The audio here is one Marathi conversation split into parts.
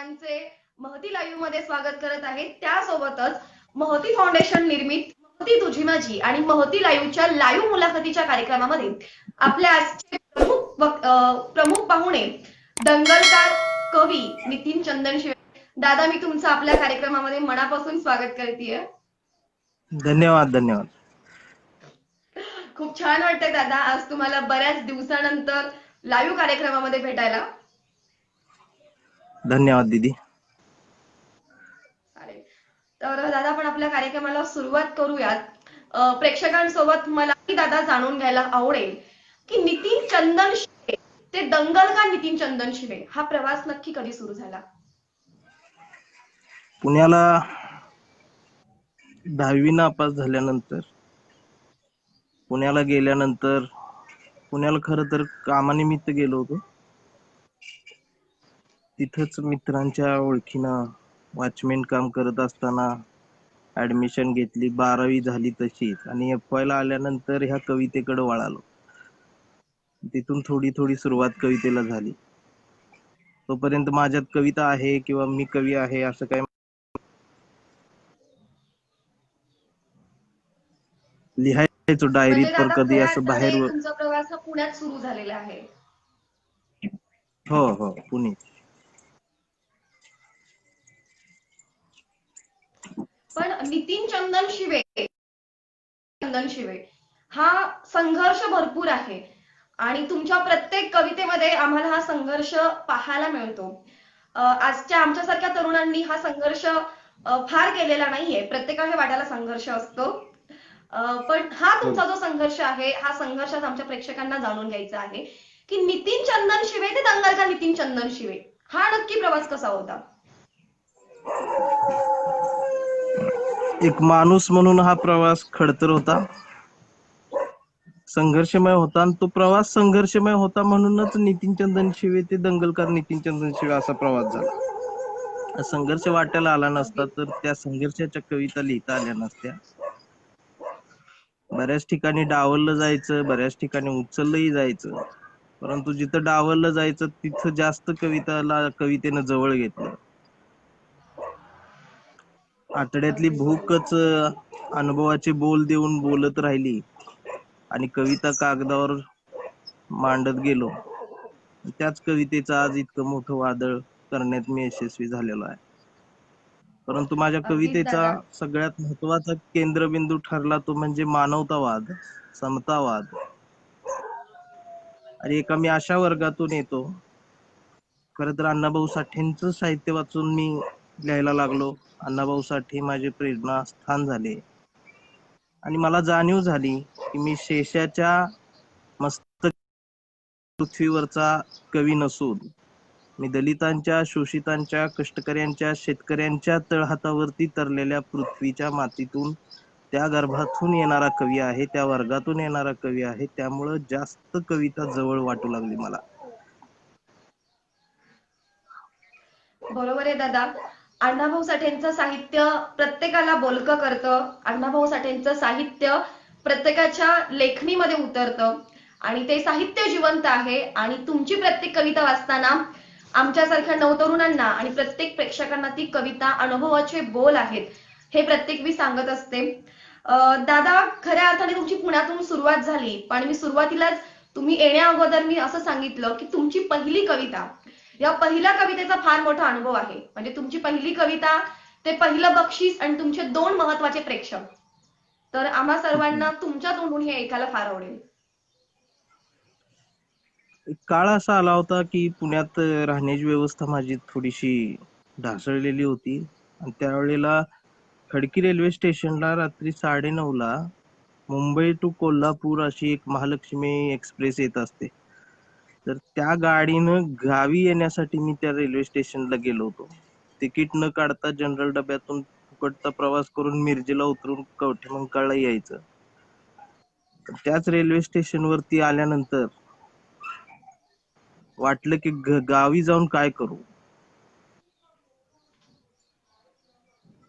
सर्वांचे महती लाईव्ह मध्ये स्वागत करत आहे. त्यासोबतच महती फाउंडेशन निर्मित महती तुझी माझी आणि महती लाईव्हच्या लाईव्ह मुलाखतीच्या कार्यक्रमामध्ये आपल्या आजचे प्रमुख पाहुणे दंगलकार कवी नितीन चंदनशिवे. दादा, मी तुमचं आपल्या कार्यक्रमामध्ये मनापासून स्वागत करतेय. धन्यवाद धन्यवाद. खूप छान वाटतंय दादा आज तुम्हाला बऱ्याच दिवसानंतर लाईव्ह कार्यक्रमामध्ये भेटायला. धन्यवाद दीदी. तर दादा, आपण आपल्या कार्यक्रमाला सुरुवात करूयात. प्रेक्षकांसोबत मलाही दादा जाणून घ्यायला आवडेल की नितीन चंदनशिवे ते दंगलकार नितीन चंदनशिवे हा प्रवास नक्की कधी सुरू झाला? पुण्याला 10वी नापास झाल्यानंतर पुण्याला गेल्यानंतर पुण्याला खरं तर कामानिमित्त गेलो होतो. तिथंच मित्रांच्या ओळखीनं वॉचमॅन काम करत असताना ऍडमिशन घेतली. 12वी झाली तशीच आणि FY ला आल्यानंतर ह्या कवितेकडे वळालो. तिथून थोडी थोडी सुरुवात कवितेला झाली. तोपर्यंत माझ्यात कविता आहे किंवा मी कवी आहे असं काही लिहायचो डायरीत, म्हणजे पण दादा कधी खऱ्या असं बाहेर. अर्थाने तुमचा प्रवास हा पुण्यात सुरू झालेला आहे. हो हो, पुणे. पण नितीन चंदनशिवे हा संघर्ष भरपूर आहे आणि तुमच्या प्रत्येक कवितेमध्ये आम्हाला हा संघर्ष पाहायला मिळतो. आजच्या आमच्यासारख्या तरुणांनी हा संघर्ष फार केलेला नाहीये. प्रत्येकाच्या वाट्याला संघर्ष असतो. पण हा तुमचा जो संघर्ष आहे, हा संघर्ष आमच्या प्रेक्षकांना जाणून घ्यायचा आहे की नितीन चंदनशिवे ते दंगलकार नितीन चंदनशिवे हा नक्की प्रवास कसा होता? एक माणूस म्हणून हा प्रवास खडतर होता, संघर्षमय होता आणि तो प्रवास संघर्षमय होता म्हणूनच नितीन चंदनशिवे ते दंगलकार नितीन चंदनशिवे असा प्रवास झाला. संघर्ष वाट्याला आला नसता तर त्या संघर्षाच्या कविता लिहिता आल्या नसत्या. बऱ्याच ठिकाणी डावललं जायचं, बऱ्याच ठिकाणी उचललंही जायचं, परंतु जिथं डावललं जायचं तिथं जास्त कवितेनं जवळ घेतलं. आतड्यातली भूकच अनुभवाचे बोल देऊन बोलत राहिली आणि कविता कागदावर मांडत गेलो. त्याच कवितेचं आज इतकं मोठं वादळ करण्यात मी यशस्वी झालेलो आहे. परंतु माझ्या कवितेचा सगळ्यात महत्वाचा केंद्रबिंदू ठरला तो म्हणजे मानवतावाद, समतावाद. आणि एका मी अशा वर्गातून येतो, खरं तर अण्णाभाऊ साठेंचं साहित्य वाचून मी लिहायला लागलो. अण्णाभाऊ साठे माझे प्रेरणास्थान झाले आणि मला जाणीव झाली की मी शेषाच्या मस्तक पृथ्वीवरचा कवी नसून मी दलितांच्या, शोषितांच्या, कष्टकऱ्यांच्या, शेतकऱ्यांच्या तळहातावरती तरलेल्या पृथ्वीच्या मातीतून, त्या गर्भातून येणारा कवी आहे, त्या वर्गातून येणारा कवी आहे. त्यामुळं जास्त कविता जवळ वाटू लागली मला. बरोबर आहे दादा. अण्णाभाऊ साठेंचं साहित्य प्रत्येकाला बोलकं करतं. अण्णाभाऊ साठेंचं साहित्य प्रत्येकाच्या लेखणीमध्ये उतरतं आणि ते साहित्य जिवंत आहे. आणि तुमची प्रत्येक कविता वाचताना आमच्यासारख्या नवतरुणांना आणि प्रत्येक प्रेक्षकांना ती कविता अनुभवाचे बोल आहेत हे प्रत्येक मी सांगत असते. दादा, खऱ्या अर्थाने तुमची पुण्यातून सुरुवात झाली, पण मी सुरुवातीलाच तुम्ही येण्या अगोदर मी असं सांगितलं की तुमची पहिली कविता, या पहिल्या कवितेचा फार मोठा अनुभव आहे. म्हणजे तुमची पहिली कविता, ते पहिलं बक्षीस आणि तुमचे 2 महत्वाचे प्रेक्षक. तर आम्हा सर्वांना तुमच्या तोंडून हे ऐकायला फार आवडेल. एक काळ असा आला होता की पुण्यात राहण्याची व्यवस्था माझी थोडीशी ढासळलेली होती आणि त्यावेळेला खडकी रेल्वे स्टेशनला रात्री 9:30ला मुंबई टू कोल्हापूर अशी एक महालक्ष्मी एक्सप्रेस येत असते. तर त्या गाडीनं गावी येण्यासाठी मी त्या रेल्वे स्टेशनला गेलो होतो. तिकीट न काढता जनरल डब्यातून फुकटचा प्रवास करून मिरजेला उतरून कवठेमंकाळला यायचं. त्याच रेल्वे स्टेशन वरती आल्यानंतर वाटलं की गावी जाऊन काय करू.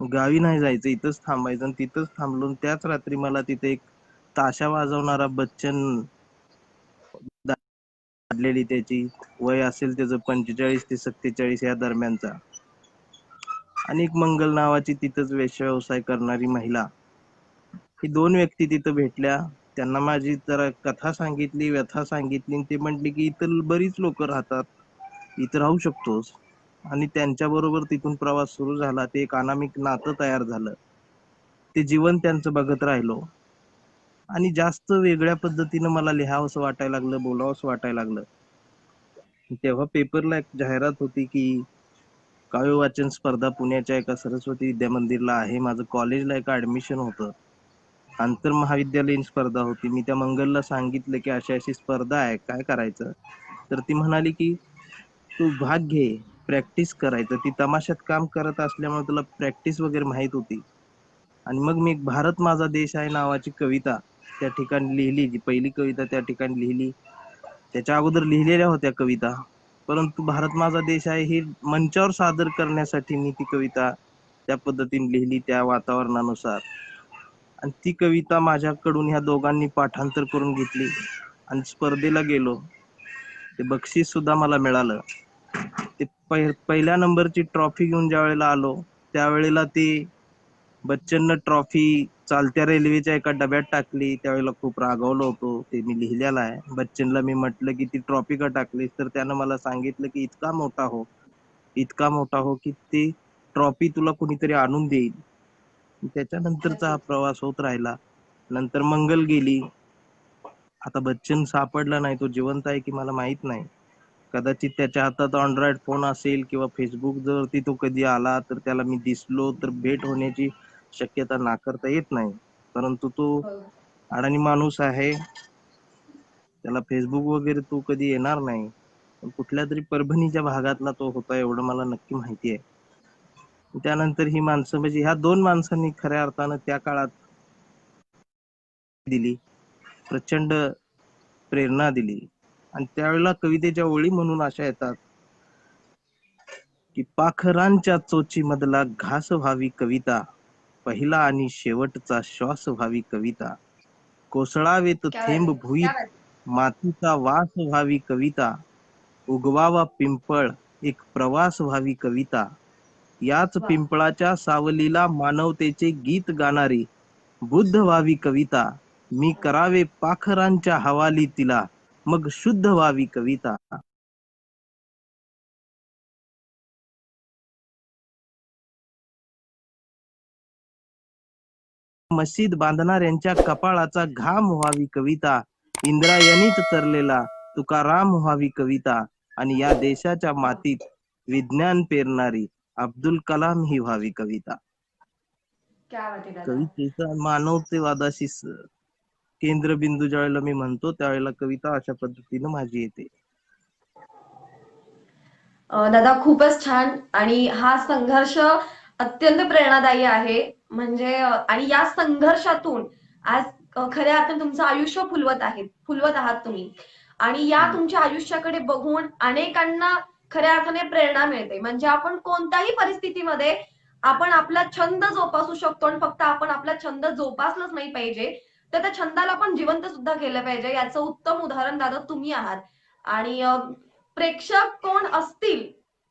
गावी नाही जायचं, इथंच थांबायचं. आणि तिथंच थांबलो. त्याच रात्री मला तिथे एक ताशा वाजवणारा बच्चन, काढलेली त्याची वय असेल त्याचं 45 ते 47 या दरम्यानचा, आणि एक मंगल नावाची तिथंच वेश्या व्यवसाय करणारी महिला, ही 2 व्यक्ती तिथं भेटल्या. त्यांना माझी जरा कथा सांगितली, व्यथा सांगितली आणि ते म्हटले की इथं बरीच लोक राहतात, इथं राहू शकतोस. आणि त्यांच्या बरोबर तिथून प्रवास सुरू झाला. ते एक अनामिक नातं तयार झालं. ते जीवन त्यांचं बघत राहिलो आणि जास्त वेगळ्या पद्धतीनं मला लिहावंसं वाटायला लागलं, बोलावंसं वाटायला लागलं. तेव्हा पेपरला एक जाहिरात होती की काव्य वाचन स्पर्धा पुण्याच्या एका सरस्वती विद्या मंदिरला आहे. माझं कॉलेजला एक ऍडमिशन होतं, आंतर महाविद्यालयीन स्पर्धा होती. मी त्या मंगलला सांगितलं की अशी अशी स्पर्धा आहे, काय करायचं? तर ती म्हणाली की तू भाग घे, प्रॅक्टिस करायचं. ती तमाशात काम करत असल्यामुळे तुला प्रॅक्टिस वगैरे माहित होती. आणि मग मी भारत माझा देश आहे नावाची कविता त्या ठिकाणी लिहिली. जी पहिली कविता त्या ठिकाणी लिहिली. त्याच्या अगोदर लिहिलेल्या होत्या कविता, परंतु भारत माझा देश आहे ही मंचावर सादर करण्यासाठी मी ती कविता त्या पद्धतीने लिहिली, त्या वातावरणानुसार. आणि ती कविता माझ्याकडून ह्या दोघांनी पाठांतर करून घेतली आणि स्पर्धेला गेलो. ते बक्षीस सुद्धा मला मिळालं. ते पहिल्या नंबरची ट्रॉफी घेऊन ज्या वेळेला आलो, त्यावेळेला ती बच्चननं ट्रॉफी चालत्या रेल्वेच्या एका डब्यात टाकली. त्यावेळेला खूप रागावलो होतो. ते मी लिहिलेलं आहे. बच्चनला मी म्हटलं की ती ट्रॉफी का टाकलीस? तर त्यानं मला सांगितलं की इतका मोठा हो की ती ट्रॉफी तुला कुणीतरी आणून देईल. त्याच्यानंतरचा हा नक्कीच. प्रवास होत राहिला. नंतर मंगल गेली. आता बच्चन सापडला नाही. तो जिवंत आहे की मला माहित नाही. कदाचित त्याच्या हातात अँड्रॉइड फोन असेल किंवा फेसबुक जर तो कधी आला तर त्याला मी दिसलो तर भेट होण्याची शक्यता नाकारता येत नाही. परंतु तो हो. अडाणी माणूस आहे. त्याला फेसबुक वगैरे तो कधी येणार नाही. पण कुठल्या तरी परभणीच्या भागातला तो होता एवढं मला नक्की माहिती आहे. त्यानंतर ही माणसं म्हणजे ह्या 2 माणसांनी खऱ्या अर्थानं त्या काळात दिली, प्रचंड प्रेरणा दिली. आणि त्यावेळेला कवितेच्या ओळी म्हणून अशा येतात की पाखरांच्या चोची मधला घास व्हावी कविता, पहिला आणि शेवटचा श्वास व्हावी कविता, कोसळावेत क्या बात थेंब आहे, भुईत क्या बात आहे. मातीचा वास व्हावी कविता, उगवावा पिंपळ एक प्रवास व्हावी कविता, याच वा. पिंपळाच्या सावलीला मानवतेचे गीत गाणारी बुद्ध व्हावी कविता, मी करावे पाखरांच्या हवाली तिला, मग शुद्ध व्हावी कविता. मशीद बांधणाऱ्यांच्या कपाळाचा घाम व्हावी कविता, इंद्रायणीत तरलेला तुकाराम व्हावी कविता, आणि या देशाच्या मातीत विज्ञान पेरणारी अब्दुल कलाम ही व्हावी कविता. क्या बात आहे दादा. कवितेचा मानवतेवादाशी केंद्रबिंदू ज्या वेळेला मी म्हणतो त्यावेळेला कविता अशा पद्धतीनं माझी येते. दादा खूपच छान. आणि हा संघर्ष अत्यंत प्रेरणादायी आहे. म्हणजे आणि या संघर्षातून आज खऱ्या अर्थाने तुमचं आयुष्य फुलवत आहात तुम्ही. आणि या हम्म. तुमच्या आयुष्याकडे बघून अनेकांना खऱ्या अर्थाने प्रेरणा मिळते. म्हणजे आपण कोणत्याही परिस्थितीमध्ये आपण आपला छंद जोपासू शकतो आणि फक्त आपण आपला छंद जोपासलाच नाही पाहिजे, तर त्या छंदाला आपण जिवंत सुद्धा केलं पाहिजे. याचं उत्तम उदाहरण दादा तुम्ही आहात. आणि प्रेक्षक कोण असतील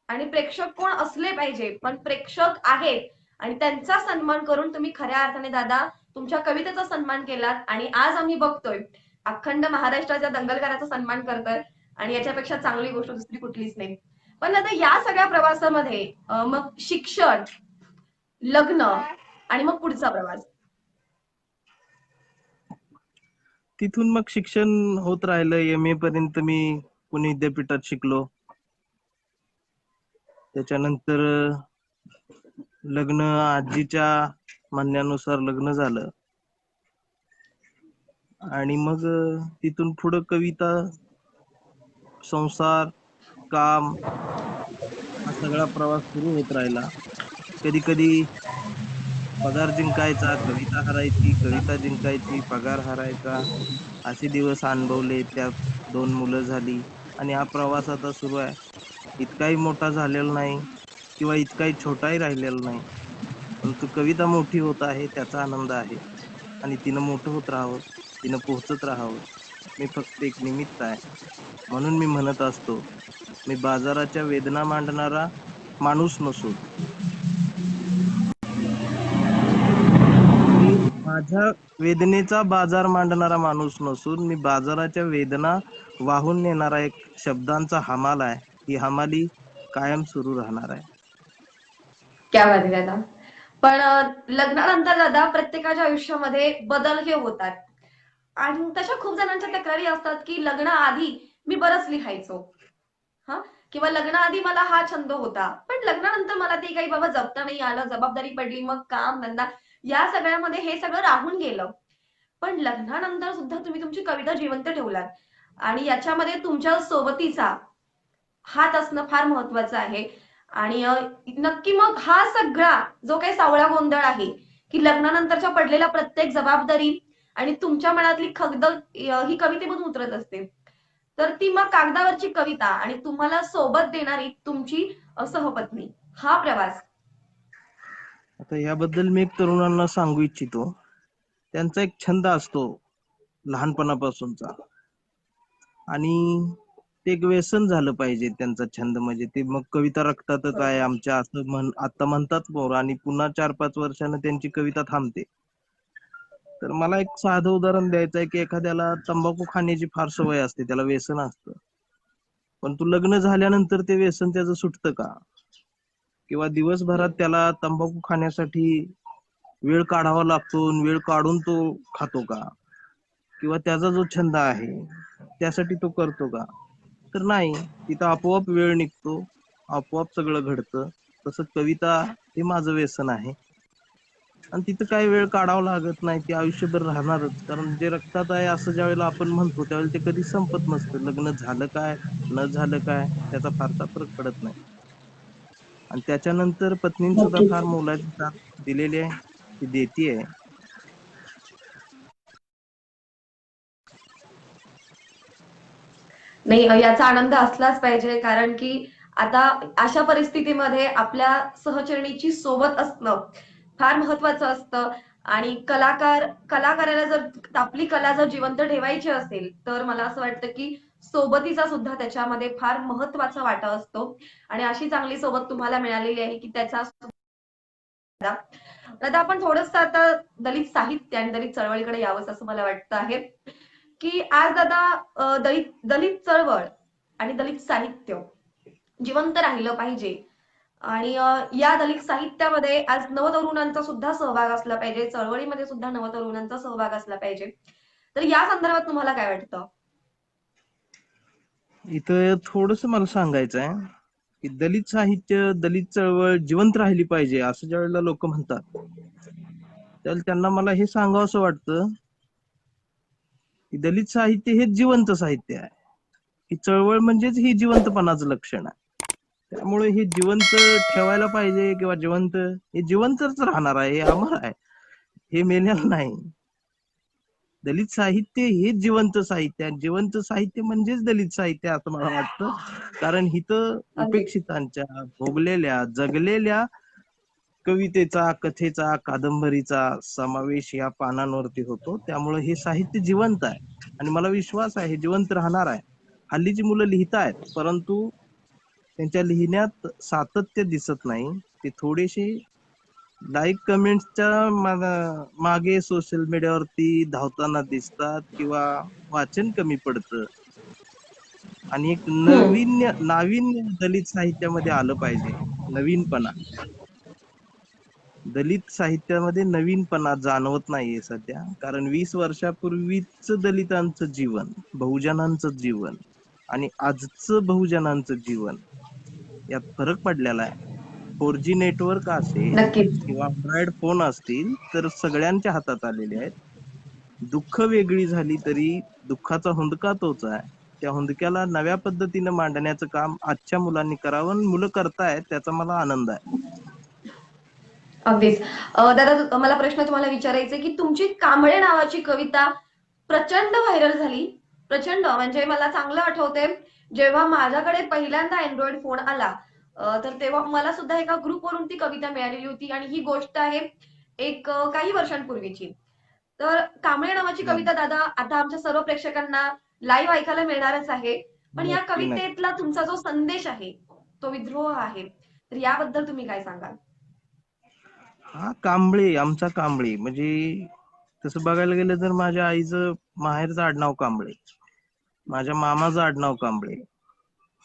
आणि प्रेक्षक कोण असले पाहिजे, पण प्रेक्षक आहेत आणि त्यांचा सन्मान करून तुम्ही खऱ्या अर्थाने दादा तुमच्या कवितेचा सन्मान केलात. आणि आज आम्ही बघतोय अखंड महाराष्ट्राच्या दंगलकराचा सन्मान करतोय. आणि याच्यापेक्षा चांगली गोष्ट दुसरी कुठलीच नाही. पण आता या सगळ्या प्रवासामध्ये मग शिक्षण, लग्न आणि मग पुढचा प्रवास. तिथून मग शिक्षण होत राहिलं. MA पर्यंत मी पुणे विद्यापीठात शिकलो. त्याच्यानंतर लग्न आजीच्या म्हणण्यानुसार लग्न झालं. आणि मग तिथून पुढं कविता, संसार, काम हा सगळा प्रवास सुरू होत राहिला. कधी कधी पगार जिंकायचा, कविता हरायची, कविता जिंकायची, पगार हरायचा, असे दिवस अनुभवले. त्यात 2 मुलं झाली आणि हा प्रवास आता सुरू आहे. इतकाही मोठा झालेला नाही किंवा इतकाही छोटाही राहिलेला नाही, परंतु कविता मोठी होत आहे त्याचा आनंद आहे. आणि तिनं मोठं होत राहावं, तिनं पोहोचत राहावं. मी फक्त एक निमित्त आहे. म्हणून मी म्हणत असतो, मी बाजाराच्या वेदना मांडणारा माणूस नसून माझ्या वेदनेचा बाजार मांडणारा माणूस नसून मी बाजाराच्या वेदना वाहून नेणारा एक शब्दांचा हमाल आहे. ही हमाली कायम सुरू राहणार आहे. क्या बात आहे दादा. पण लग्नानंतर दादा प्रत्येकाच्या आयुष्यामध्ये बदल हे होतात आणि तशा खूप जणांच्या तक्रारी असतात की लग्नाआधी मी बरंच लिहायचो, हा, किंवा लग्नाआधी मला हा छंद होता, पण लग्नानंतर मला ते काही बाबा जपता नाही आलं, जबाबदारी पडली, मग काम धंदा या सगळ्यामध्ये हे सगळं राहून गेलं. पण लग्नानंतर सुद्धा तुम्ही तुमची कविता जिवंत ठेवलात आणि याच्यामध्ये तुमच्या सोबतीचा हात असणं फार महत्वाचं आहे. आणि नक्की मग हा सगळा जो काही सावळा गोंधळ आहे की लग्नानंतरच्या पडलेल्या प्रत्येक जबाबदारी आणि तुमच्या मनातली खगद ही कवितेमधून उतरत असते, तर ती मग कागदावरची कविता आणि तुम्हाला सोबत देणारी तुमची सहपत्नी, हा प्रवास. आता याबद्दल मी एक तरुणांना सांगू इच्छितो. त्यांचा एक छंद असतो लहानपणापासूनचा आणि ते एक व्यसन झालं पाहिजे त्यांचा छंद, म्हणजे ते मग कविता रक्तातच आहे आमच्या असं आता म्हणतात पोरं आणि पुन्हा 4-5 वर्षानं त्यांची कविता थांबते. तर मला एक साधं उदाहरण द्यायचं आहे की एखाद्याला तंबाखू खाण्याची फार सवय असते, त्याला व्यसन असतं, पण तू लग्न झाल्यानंतर ते व्यसन त्याचं सुटतं का? किंवा दिवसभरात त्याला तंबाखू खाण्यासाठी वेळ काढावा लागतो, वेळ काढून तो खातो का? किंवा त्याचा जो छंद आहे त्यासाठी तो करतो का? तर नाही. तिथं आपोआप वेळ निघतो, आपोआप सगळं घडतं. तसं कविता हे माझं व्यसन आहे आणि तिथं काही वेळ काढावा लागत नाही, ती आयुष्यभर राहणारच. कारण जे रक्तात आहे असं ज्यावेळेला आपण म्हणतो त्यावेळेला ते कधी संपत नसतं. लग्न झालं काय न झालं काय त्याचा फारसा फरक पडत नाही. आणि त्याच्यानंतर पत्नीने सुद्धा नक्कीच. फार मोलाची साथ दिलेली आहे, ती देतीये. नाही, याचा आनंद असलाच पाहिजे, कारण की आता अशा परिस्थितीमध्ये आपल्या सहचरणीची सोबत असणं फार महत्वाचं असतं. आणि कलाकाराला जर आपली कला जर जिवंत ठेवायची असेल तर मला असं वाटतं की सोबतीचा सुद्धा त्याच्यामध्ये फार महत्वाचा वाटा असतो. आणि अशी चांगली सोबत तुम्हाला मिळालेली आहे की त्याचा सुद्धा. दादा, आपण थोडस आता दलित साहित्य आणि दलित चळवळीकडे यावंच असं मला वाटतं आहे की आज दादा दलित दलित चळवळ आणि दलित साहित्य जिवंत राहिलं पाहिजे. आणि या दलित साहित्यामध्ये आज नवतरुणांचा सुद्धा सहभाग असला पाहिजे, चळवळीमध्ये सुद्धा नवतरुणांचा सहभाग असला पाहिजे. तर या संदर्भात तुम्हाला काय वाटतं? इथं थोडस मला सांगायचं आहे की दलित साहित्य, दलित चळवळ जिवंत राहिली पाहिजे असं ज्या वेळेला लोक म्हणतात, त्यावेळेला त्यांना मला हे सांगावं असं वाटतं की दलित साहित्य हे जिवंत साहित्य आहे. ही चळवळ म्हणजेच ही जिवंतपणाचं लक्षण आहे. त्यामुळे हे जिवंत ठेवायला पाहिजे किंवा जिवंत, हे जिवंतच राहणार आहे, हे अमर आहे, हे मेलेलं नाही. दलित साहित्य हे जिवंत साहित्य आहे. जिवंत साहित्य म्हणजेच दलित साहित्य असं मला वाटतं. कारण इथं अगदी. उपेक्षितांच्या भोगलेल्या जगलेल्या कवितेचा, कथेचा, कादंबरीचा समावेश या पानांवरती होतो. त्यामुळे हे साहित्य जिवंत आहे आणि मला विश्वास आहे हे जिवंत राहणार आहे. हल्लीची मुलं लिहितायत परंतु त्यांच्या लिहिण्यात सातत्य दिसत नाही. ते थोडेसे लाईक कमेंट्सच्या मागे सोशल मीडियावरती धावताना दिसतात किंवा वाचन कमी पडतं. आणि एक हम्म. नाविन्य दलित साहित्यामध्ये आलं पाहिजे. नवीनपणा दलित साहित्यामध्ये नवीनपणा जाणवत नाहीये सध्या. कारण 20 वर्षापूर्वीच दलितांचं जीवन, बहुजनांचं जीवन आणि आजचं बहुजनांचं जीवन यात फरक पडलेला आहे. 4G नेटवर्क असेल नक्कीच. किंवा अँड्रॉइड फोन असतील तर सगळ्यांच्या हातात आलेले आहेत. दुःख वेगळी झाली तरी दुःखाचा हुंदका तोच आहे. त्या हुंदक्याला नव्या पद्धतीने मांडण्याचं काम आजच्या मुलांनी करावं आणि मुलं करतायत, त्याचा मला आनंद आहे. अगदीच. दादा, मला प्रश्न तुम्हाला विचारायचा आहे की तुमची कांबळे नावाची कविता प्रचंड व्हायरल झाली. प्रचंड म्हणजे मला चांगलं आठवतंय, जेव्हा माझ्याकडे पहिल्यांदा अँड्रॉइड फोन आला, तर तेव्हा मला सुद्धा एका ग्रुपवरून ती कविता मिळालेली होती आणि ही गोष्ट आहे एक काही वर्षांपूर्वीची. तर कांबळे नावाची कविता दादा आता आमच्या सर्व प्रेक्षकांना लाईव्ह ऐकायला मिळणारच आहे. पण या नक्की नक्की. कवितेतला तुमचा जो संदेश आहे, तो विद्रोह आहे. तर याबद्दल तुम्ही काय सांगाल? हा कांबळे, आमचा कांबळे म्हणजे तसं बघायला गेलं तर माझ्या आईचं माहेरचं आडनाव कांबळे, माझ्या मामाचं आडनाव कांबळे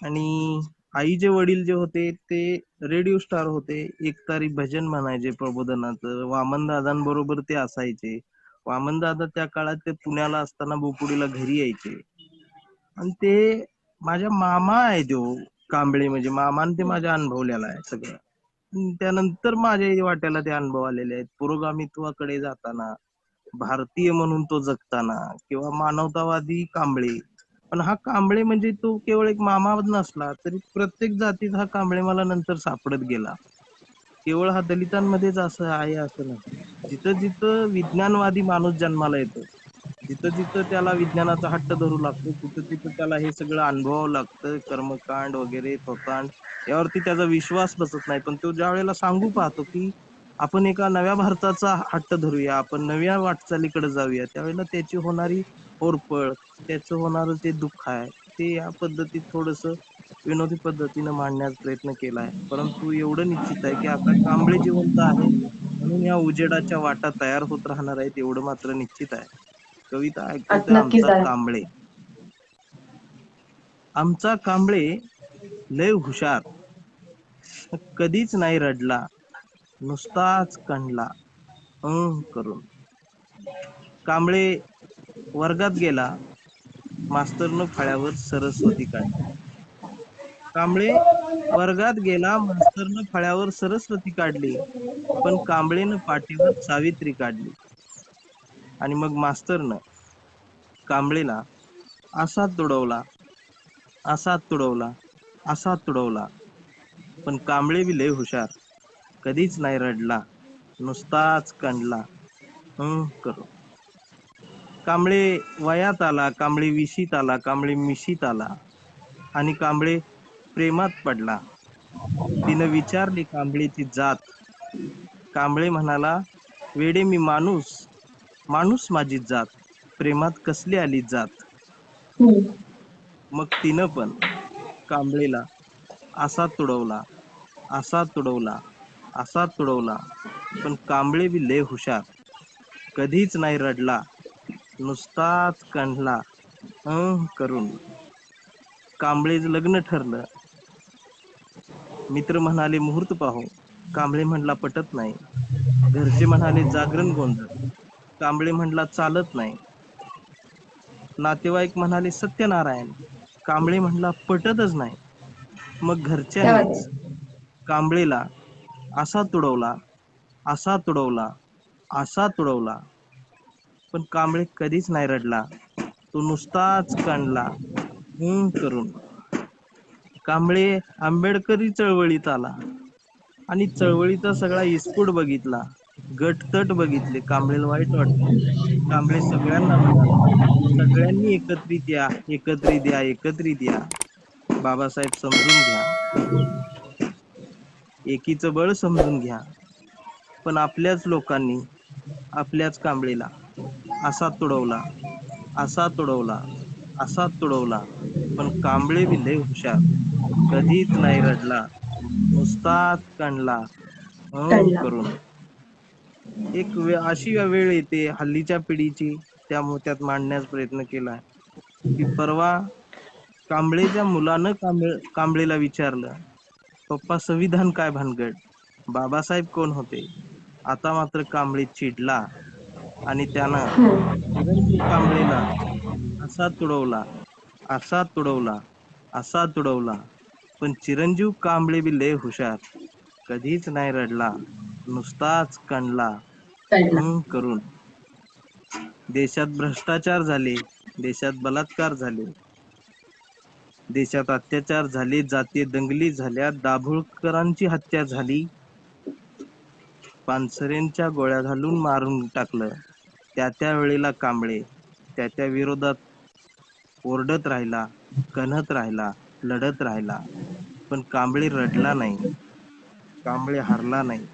आणि आईचे वडील जे होते ते रेडिओ स्टार होते. एक तारी भजन म्हणायचे प्रबोधनाचं. वामन दादांबरोबर ते असायचे. वामन दादा त्या काळात ते पुण्याला असताना बोपुडीला घरी यायचे आणि ते माझ्या मामा आहे तो कांबळे, म्हणजे मामाने ते माझ्या अनुभवलेला आहे सगळं. त्यानंतर माझ्या वाट्याला ते अनुभव आलेले आहेत. पुरोगामित्वाकडे जाताना, भारतीय म्हणून तो जगताना, किंवा मानवतावादी कांबळे. पण हा कांबळे म्हणजे तो केवळ एक मामा नसला तरी प्रत्येक जातीत हा कांबळे मला नंतर सापडत गेला. केवळ हा दलितांमध्येच असं आहे असं नाही. जिथं जिथं विज्ञानवादी माणूस जन्माला येतो, जिथं जिथं त्याला विज्ञानाचा हट्ट धरू लागतो, तिथं तिथं त्याला हे सगळं अनुभवावं लागतं. कर्मकांड वगैरे थोतांड यावरती त्याचा विश्वास बसत नाही. पण तो ज्या वेळेला सांगू पाहतो की आपण एका नव्या भारताचा हट्ट धरूया, आपण नव्या वाटचालीकडे जाऊया, त्यावेळेला त्याची होणारी होरपळ, त्याचं होणारं जे दुःख आहे ते या पद्धतीत थोडस विनोदी पद्धतीनं मांडण्याचा प्रयत्न केलाय. परंतु एवढं निश्चित आहे की आता कांबळे जिवंत आहे म्हणून या उजेडाच्या वाटा तयार होत राहणार आहेत, एवढं मात्र निश्चित आहे. कविता ऐकवतोय नक्कीच आमचा आहे. कांबळे. आमचा कांबळे लय हुशार, कधीच नाही रडला, नुसताच कणला करून. कांबळे वर्गात गेला, मास्तरनं फळ्यावर सरस्वती काढली. कांबळे वर्गात गेला, मास्तरनं फळ्यावर सरस्वती काढली, पण कांबळेनं पाठीवर सावित्री काढली. आणि मग मास्तरनं कांबळेला असा तुडवला, असा तुडवला, असा तुडवला. पण कांबळे बी लय हुशार, कधीच नाही रडला, नुसताच कणला करून. कांबळे वयात आला, कांबळे विशीत आला, कांबळे मिशीत आला आणि कांबळे प्रेमात पडला. तिनं विचारली कांबळेची जात. कांबळे म्हणाला, वेडे मी माणूस, माणूस माझी जात, प्रेमात कसली आली जात. मग तिनं पण कांबळेला असा तुडवला, असा तुडवला, असा तुडवला. पण कांबळे बी लय हुशार, कधीच नाही रडला, नुसताच कणला करून. कांबळेचं लग्न ठरलं. मित्र म्हणाले मुहूर्त पाहू, कांबळे म्हणला पटत नाही. घरचे म्हणाले जागरण गोंधळ, कांबळे म्हणला चालत नाही. नातेवाईक म्हणाले सत्यनारायण, कांबळे म्हणला पटतच नाही. मग क्या बात घरच्यांनीच आहे. कांबळेला असा तुडवला, असा तुडवला, असा तुडवला. पण कांबळे कधीच नाही रडला, तो नुसताच कणला करून. कांबळे आंबेडकरी चळवळीत आला आणि चळवळीचा सगळा इस्पूट बघितला, गटतट बघितले. कांबळेला वाईट वाटलं. कांबळे सगळ्यांना म्हणाला, सगळ्यांनी एकत्रित या, एकत्रित या, एकत्रित या. बाबासाहेब समजून घ्या, एकीचं बळ समजून घ्या. पण आपल्याच लोकांनी आपल्याच कांबळेला असा तुडवला, असा तुडवला, असा तुडवला. पण कांबळे बी लय हुशार, कधीच नाही रडला, नुसताच कणला टळला. करून. अशी वेळ येते हल्लीच्या पिढीची, त्यामुळे त्यात मांडण्याचा प्रयत्न केला की परवा कांबळेच्या मुलानं कांबळेला विचारलं, पप्पा संविधान काय भानगड, बाबासाहेब कोण होते. आता मात्र कांबळे चिडला आणि त्यानं चिरंजीव कांबळेला असा तुडवला, असा तुडवला, असा तुडवला. पण चिरंजीव कांबळे बी लय हुशार, कधीच नाही रडला, नुसताच कणला टळला. करून. देशात भ्रष्टाचार झाले, देशात बलात्कार झाले, देशात अत्याचार झाले, जातीय दंगली झाल्या, दाभोळकरांची हत्या झाली, पानसरेंच्या गोळ्या घालून मारून टाकलं. त्या वेळेला कांबळे त्या विरोधात ओरडत राहिला, कणत राहिला, लढत राहिला. पण कांबळे रडला नाही, कांबळे हारला नाही.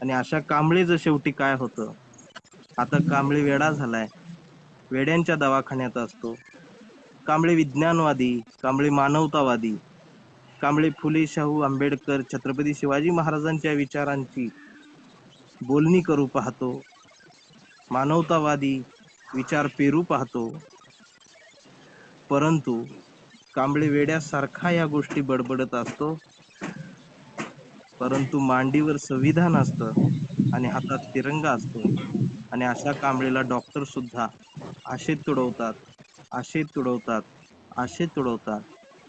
आणि अशा कांबळेचं शेवटी काय होतं, आता कांबळे वेडा झालाय, वेड्यांच्या दवाखान्यात असतो. कांबळे विज्ञानवादी, कांबळे मानवतावादी, कांबळे फुले शाहू आंबेडकर छत्रपती शिवाजी महाराजांच्या विचारांची बोलणी करू पाहतो. मानवतावादी विचार पेरू पाहतो, परंतु कांबळे वेड्यासारखा या गोष्टी बडबडत असतो. परंतु मांडीवर संविधान असतं आणि हातात तिरंगा असतो आणि अशा कांबळेला डॉक्टर सुद्धा आशे तुडवतात, आशे तुडवतात, आशे तुडवतात,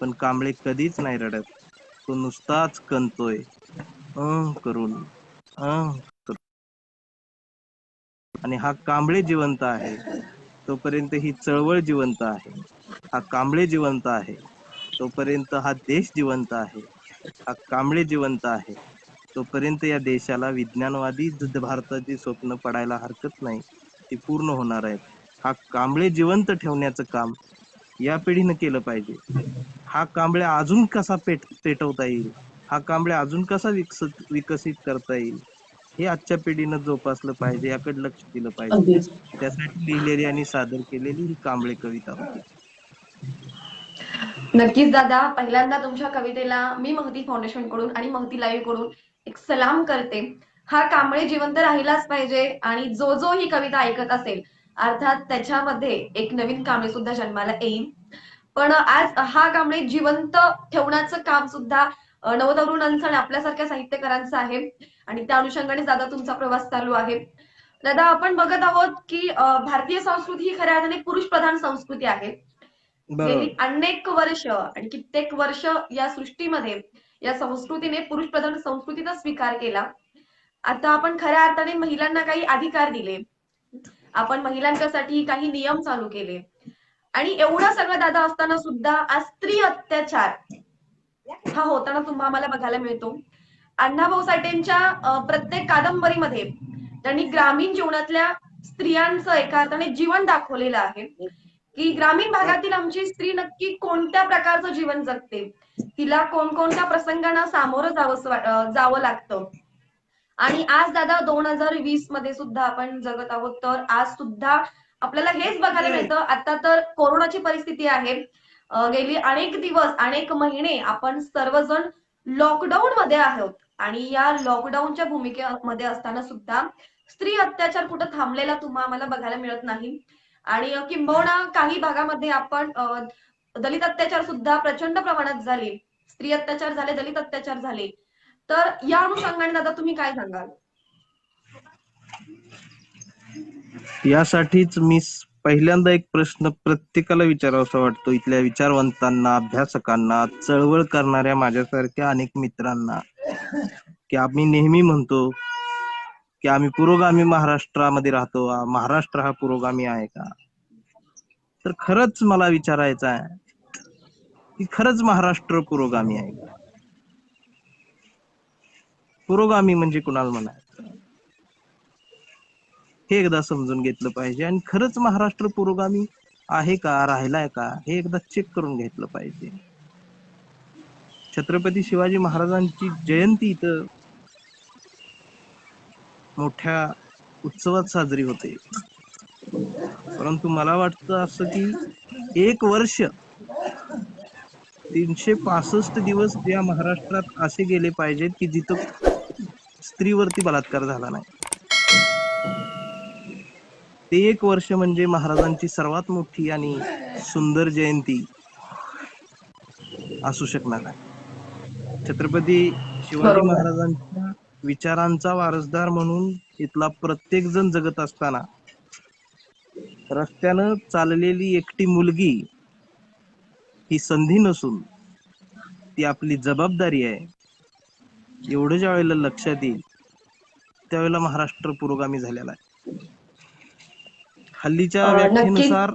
पण कांबळे कधीच नाही रडत. तो नुसताच कणतोय करून करून. आणि हा कांबळे जिवंत आहे तोपर्यंत ही चळवळ जिवंत आहे. हा कांबळे जिवंत आहे तोपर्यंत हा देश जिवंत आहे. हा कांबळे जिवंत आहे तोपर्यंत या देशाला विज्ञानवादी भारताची स्वप्न पडायला हरकत नाही, ती पूर्ण होणार आहेत. हा कांबळे जिवंत ठेवण्याचं काम या पिढीनं केलं पाहिजे. हा कांबळे अजून कसा पेटवता येईल, हा कांबळे अजून कसा विकसित करता येईल, हे आजच्या पिढीनं जोपासलं पाहिजे, याकडे लक्ष दिलं पाहिजे. अगदीच. त्यासाठी लिहिलेली आणि सादर केलेली ही कांबळे कविता होती. नक्कीच दादा, पहिल्यांदा तुमच्या कवितेला मी महती फाउंडेशन कडून आणि महती लाईव्ह कडून एक सलाम करते. हा कांबळे जिवंत राहिलाच पाहिजे आणि जो जो ही कविता ऐकत असेल अर्थात त्याच्यामध्ये एक नवीन कांबळे सुद्धा जन्माला येईल. पण आज हा कांबळे जिवंत ठेवण्याचं काम सुद्धा नवतरुणांचं आणि आपल्यासारख्या साहित्यकारांचं आहे आणि त्या अनुषंगाने दादा तुमचा प्रवास चालू आहे. दादा, आपण बघत आहोत की भारतीय संस्कृती ही खऱ्या अर्थाने पुरुष प्रधान संस्कृती आहे. गेली बरोबर. अनेक वर्ष आणि कित्येक वर्ष या सृष्टीमध्ये या संस्कृतीने पुरुष प्रधान संस्कृतीचा स्वीकार केला. आता आपण खऱ्या अर्थाने महिलांना काही अधिकार दिले, आपण महिलांसाठी काही नियम चालू केले आणि एवढं सगळं दादा असताना सुद्धा आज स्त्री अत्याचार हा होताना तुम्हा आम्हाला बघायला मिळतो. अण्णाभाऊ साठेंच्या प्रत्येक कादंबरीमध्ये त्यांनी ग्रामीण जीवनातल्या स्त्रियांचं एका अर्थाने जीवन दाखवलेलं आहे की ग्रामीण भागातील आमची स्त्री नक्की कोणत्या प्रकारचं जीवन जगते, तिला कोणकोणत्या प्रसंगांना सामोरं जावं लागतं. आणि आज दादा 2020 मध्ये सुद्धा आपण जगत आहोत, तर आज सुद्धा आपल्याला हेच बघायला मिळतं. आता तर कोरोनाची परिस्थिती आहे, गेली अनेक दिवस अनेक महिने आपण सर्वजण लॉकडाऊन मध्ये आहोत आणि या लॉकडाऊनच्या भूमिकेमध्ये असताना सुद्धा स्त्री अत्याचार कुठं थांबलेला तुम्हाला आम्हाला बघायला मिळत नाही. आणि किंबहुना काही भागामध्ये आपण दलित अत्याचार सुद्धा प्रचंड प्रमाणात झाले, स्त्री अत्याचार झाले, दलित अत्याचार झाले. तर या अनुषंगाने दादा तुम्ही काय सांगाल? यासाठीच मी पहिल्यांदा एक प्रश्न प्रत्येकाला विचारावासा वाटतो, इथल्या विचारवंतांना, अभ्यासकांना, चळवळ करणाऱ्या माझ्यासारख्या अनेक मित्रांना, की आम्ही नेहमी म्हणतो की आम्ही पुरोगामी महाराष्ट्रामध्ये राहतो, महाराष्ट्र हा पुरोगामी आहे का? तर खरंच मला विचारायचं आहे की खरंच महाराष्ट्र पुरोगामी आहे का? पुरोगामी म्हणजे कुणाला म्हणायचं हे एकदा समजून घेतलं पाहिजे. आणि खरंच महाराष्ट्र पुरोगामी आहे का, राहिलाय का, हे एकदा चेक करून घेतलं पाहिजे. छत्रपती शिवाजी महाराजांची जयंती इथं मोठ्या उत्सवात साजरी होते, परंतु मला वाटतं असं की एक वर्ष 365 दिवस या महाराष्ट्रात असे गेले पाहिजेत की जिथं स्त्रीवरती बलात्कार झाला नाही. ते एक वर्ष म्हणजे महाराजांची सर्वात मोठी आणि सुंदर जयंती असू शकणार आहे. छत्रपती शिवाजी बरोबर. महाराजांच्या विचारांचा वारसदार म्हणून इथला प्रत्येक जण जगत असताना रस्त्यानं चाललेली एकटी मुलगी ही संधी नसून ती आपली जबाबदारी आहे, एवढं ज्या वेळेला लक्षात येईल त्यावेळेला महाराष्ट्र पुरोगामी झालेला आहे. हल्लीच्या नक्कीच. व्याख्येनुसार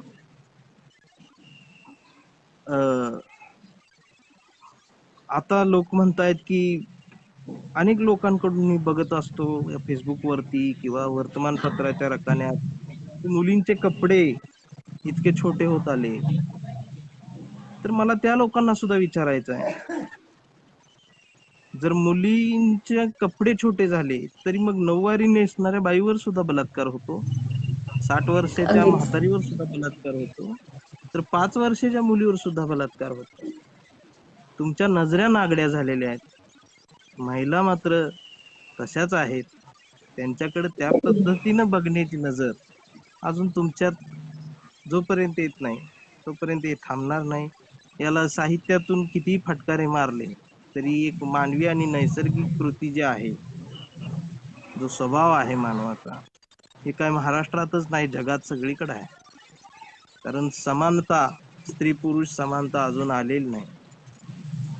आता लोक म्हणतायत की अनेक लोकांकडून मी बघत असतो फेसबुक वरती किंवा वर्तमानपत्राच्या रकान्यात मुलींचे कपडे इतके छोटे होत आले. तर मला त्या लोकांना सुद्धा विचारायचं आहे, जर मुलींचे कपडे छोटे झाले तरी मग नऊवारी नेसणाऱ्या बाईवर सुद्धा बलात्कार होतो, 60 वर्षाच्या अगदीच. म्हातारीवर सुद्धा बलात्कार होतो, तर 5 वर्षाच्या मुलीवर सुद्धा बलात्कार होतो. तुमच्या नजऱ्या नागड्या झालेल्या आहेत. महिला मात्र तशाच आहेत, त्यांच्याकडे त्या पद्धतीनं बघण्याची नजर अजून तुमच्यात जोपर्यंत येत नाही तोपर्यंत हे थांबणार नाही. याला साहित्यातून किती फटकारे मारले तरी एक मानवी आणि नैसर्गिक कृती जी आहे, जो स्वभाव आहे मानवाचा, हे काय महाराष्ट्रातच नाही जगात सगळीकडे आहे. कारण समानता, स्त्री पुरुष समानता अजून आलेली नाही.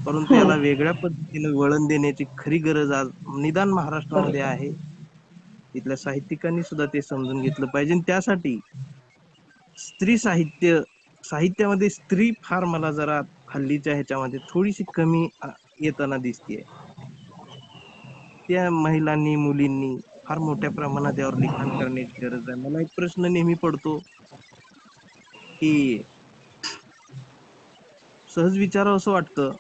परंतु याला हम्म. वेगळ्या पद्धतीने वळण देण्याची खरी गरज आज निदान महाराष्ट्रामध्ये बरोबर. आहे. इथल्या साहित्यिकांनी सुद्धा ते समजून घेतलं पाहिजे. त्यासाठी स्त्री साहित्यामध्ये स्त्री फार मला जरा हल्लीच्या ह्याच्यामध्ये थोडीशी कमी येताना दिसतेय. त्या महिलांनी, मुलींनी फार मोठ्या प्रमाणात यावर लिखाण करण्याची गरज आहे. मला एक प्रश्न नेहमी पडतो की सहज विचारावं असं वाटतं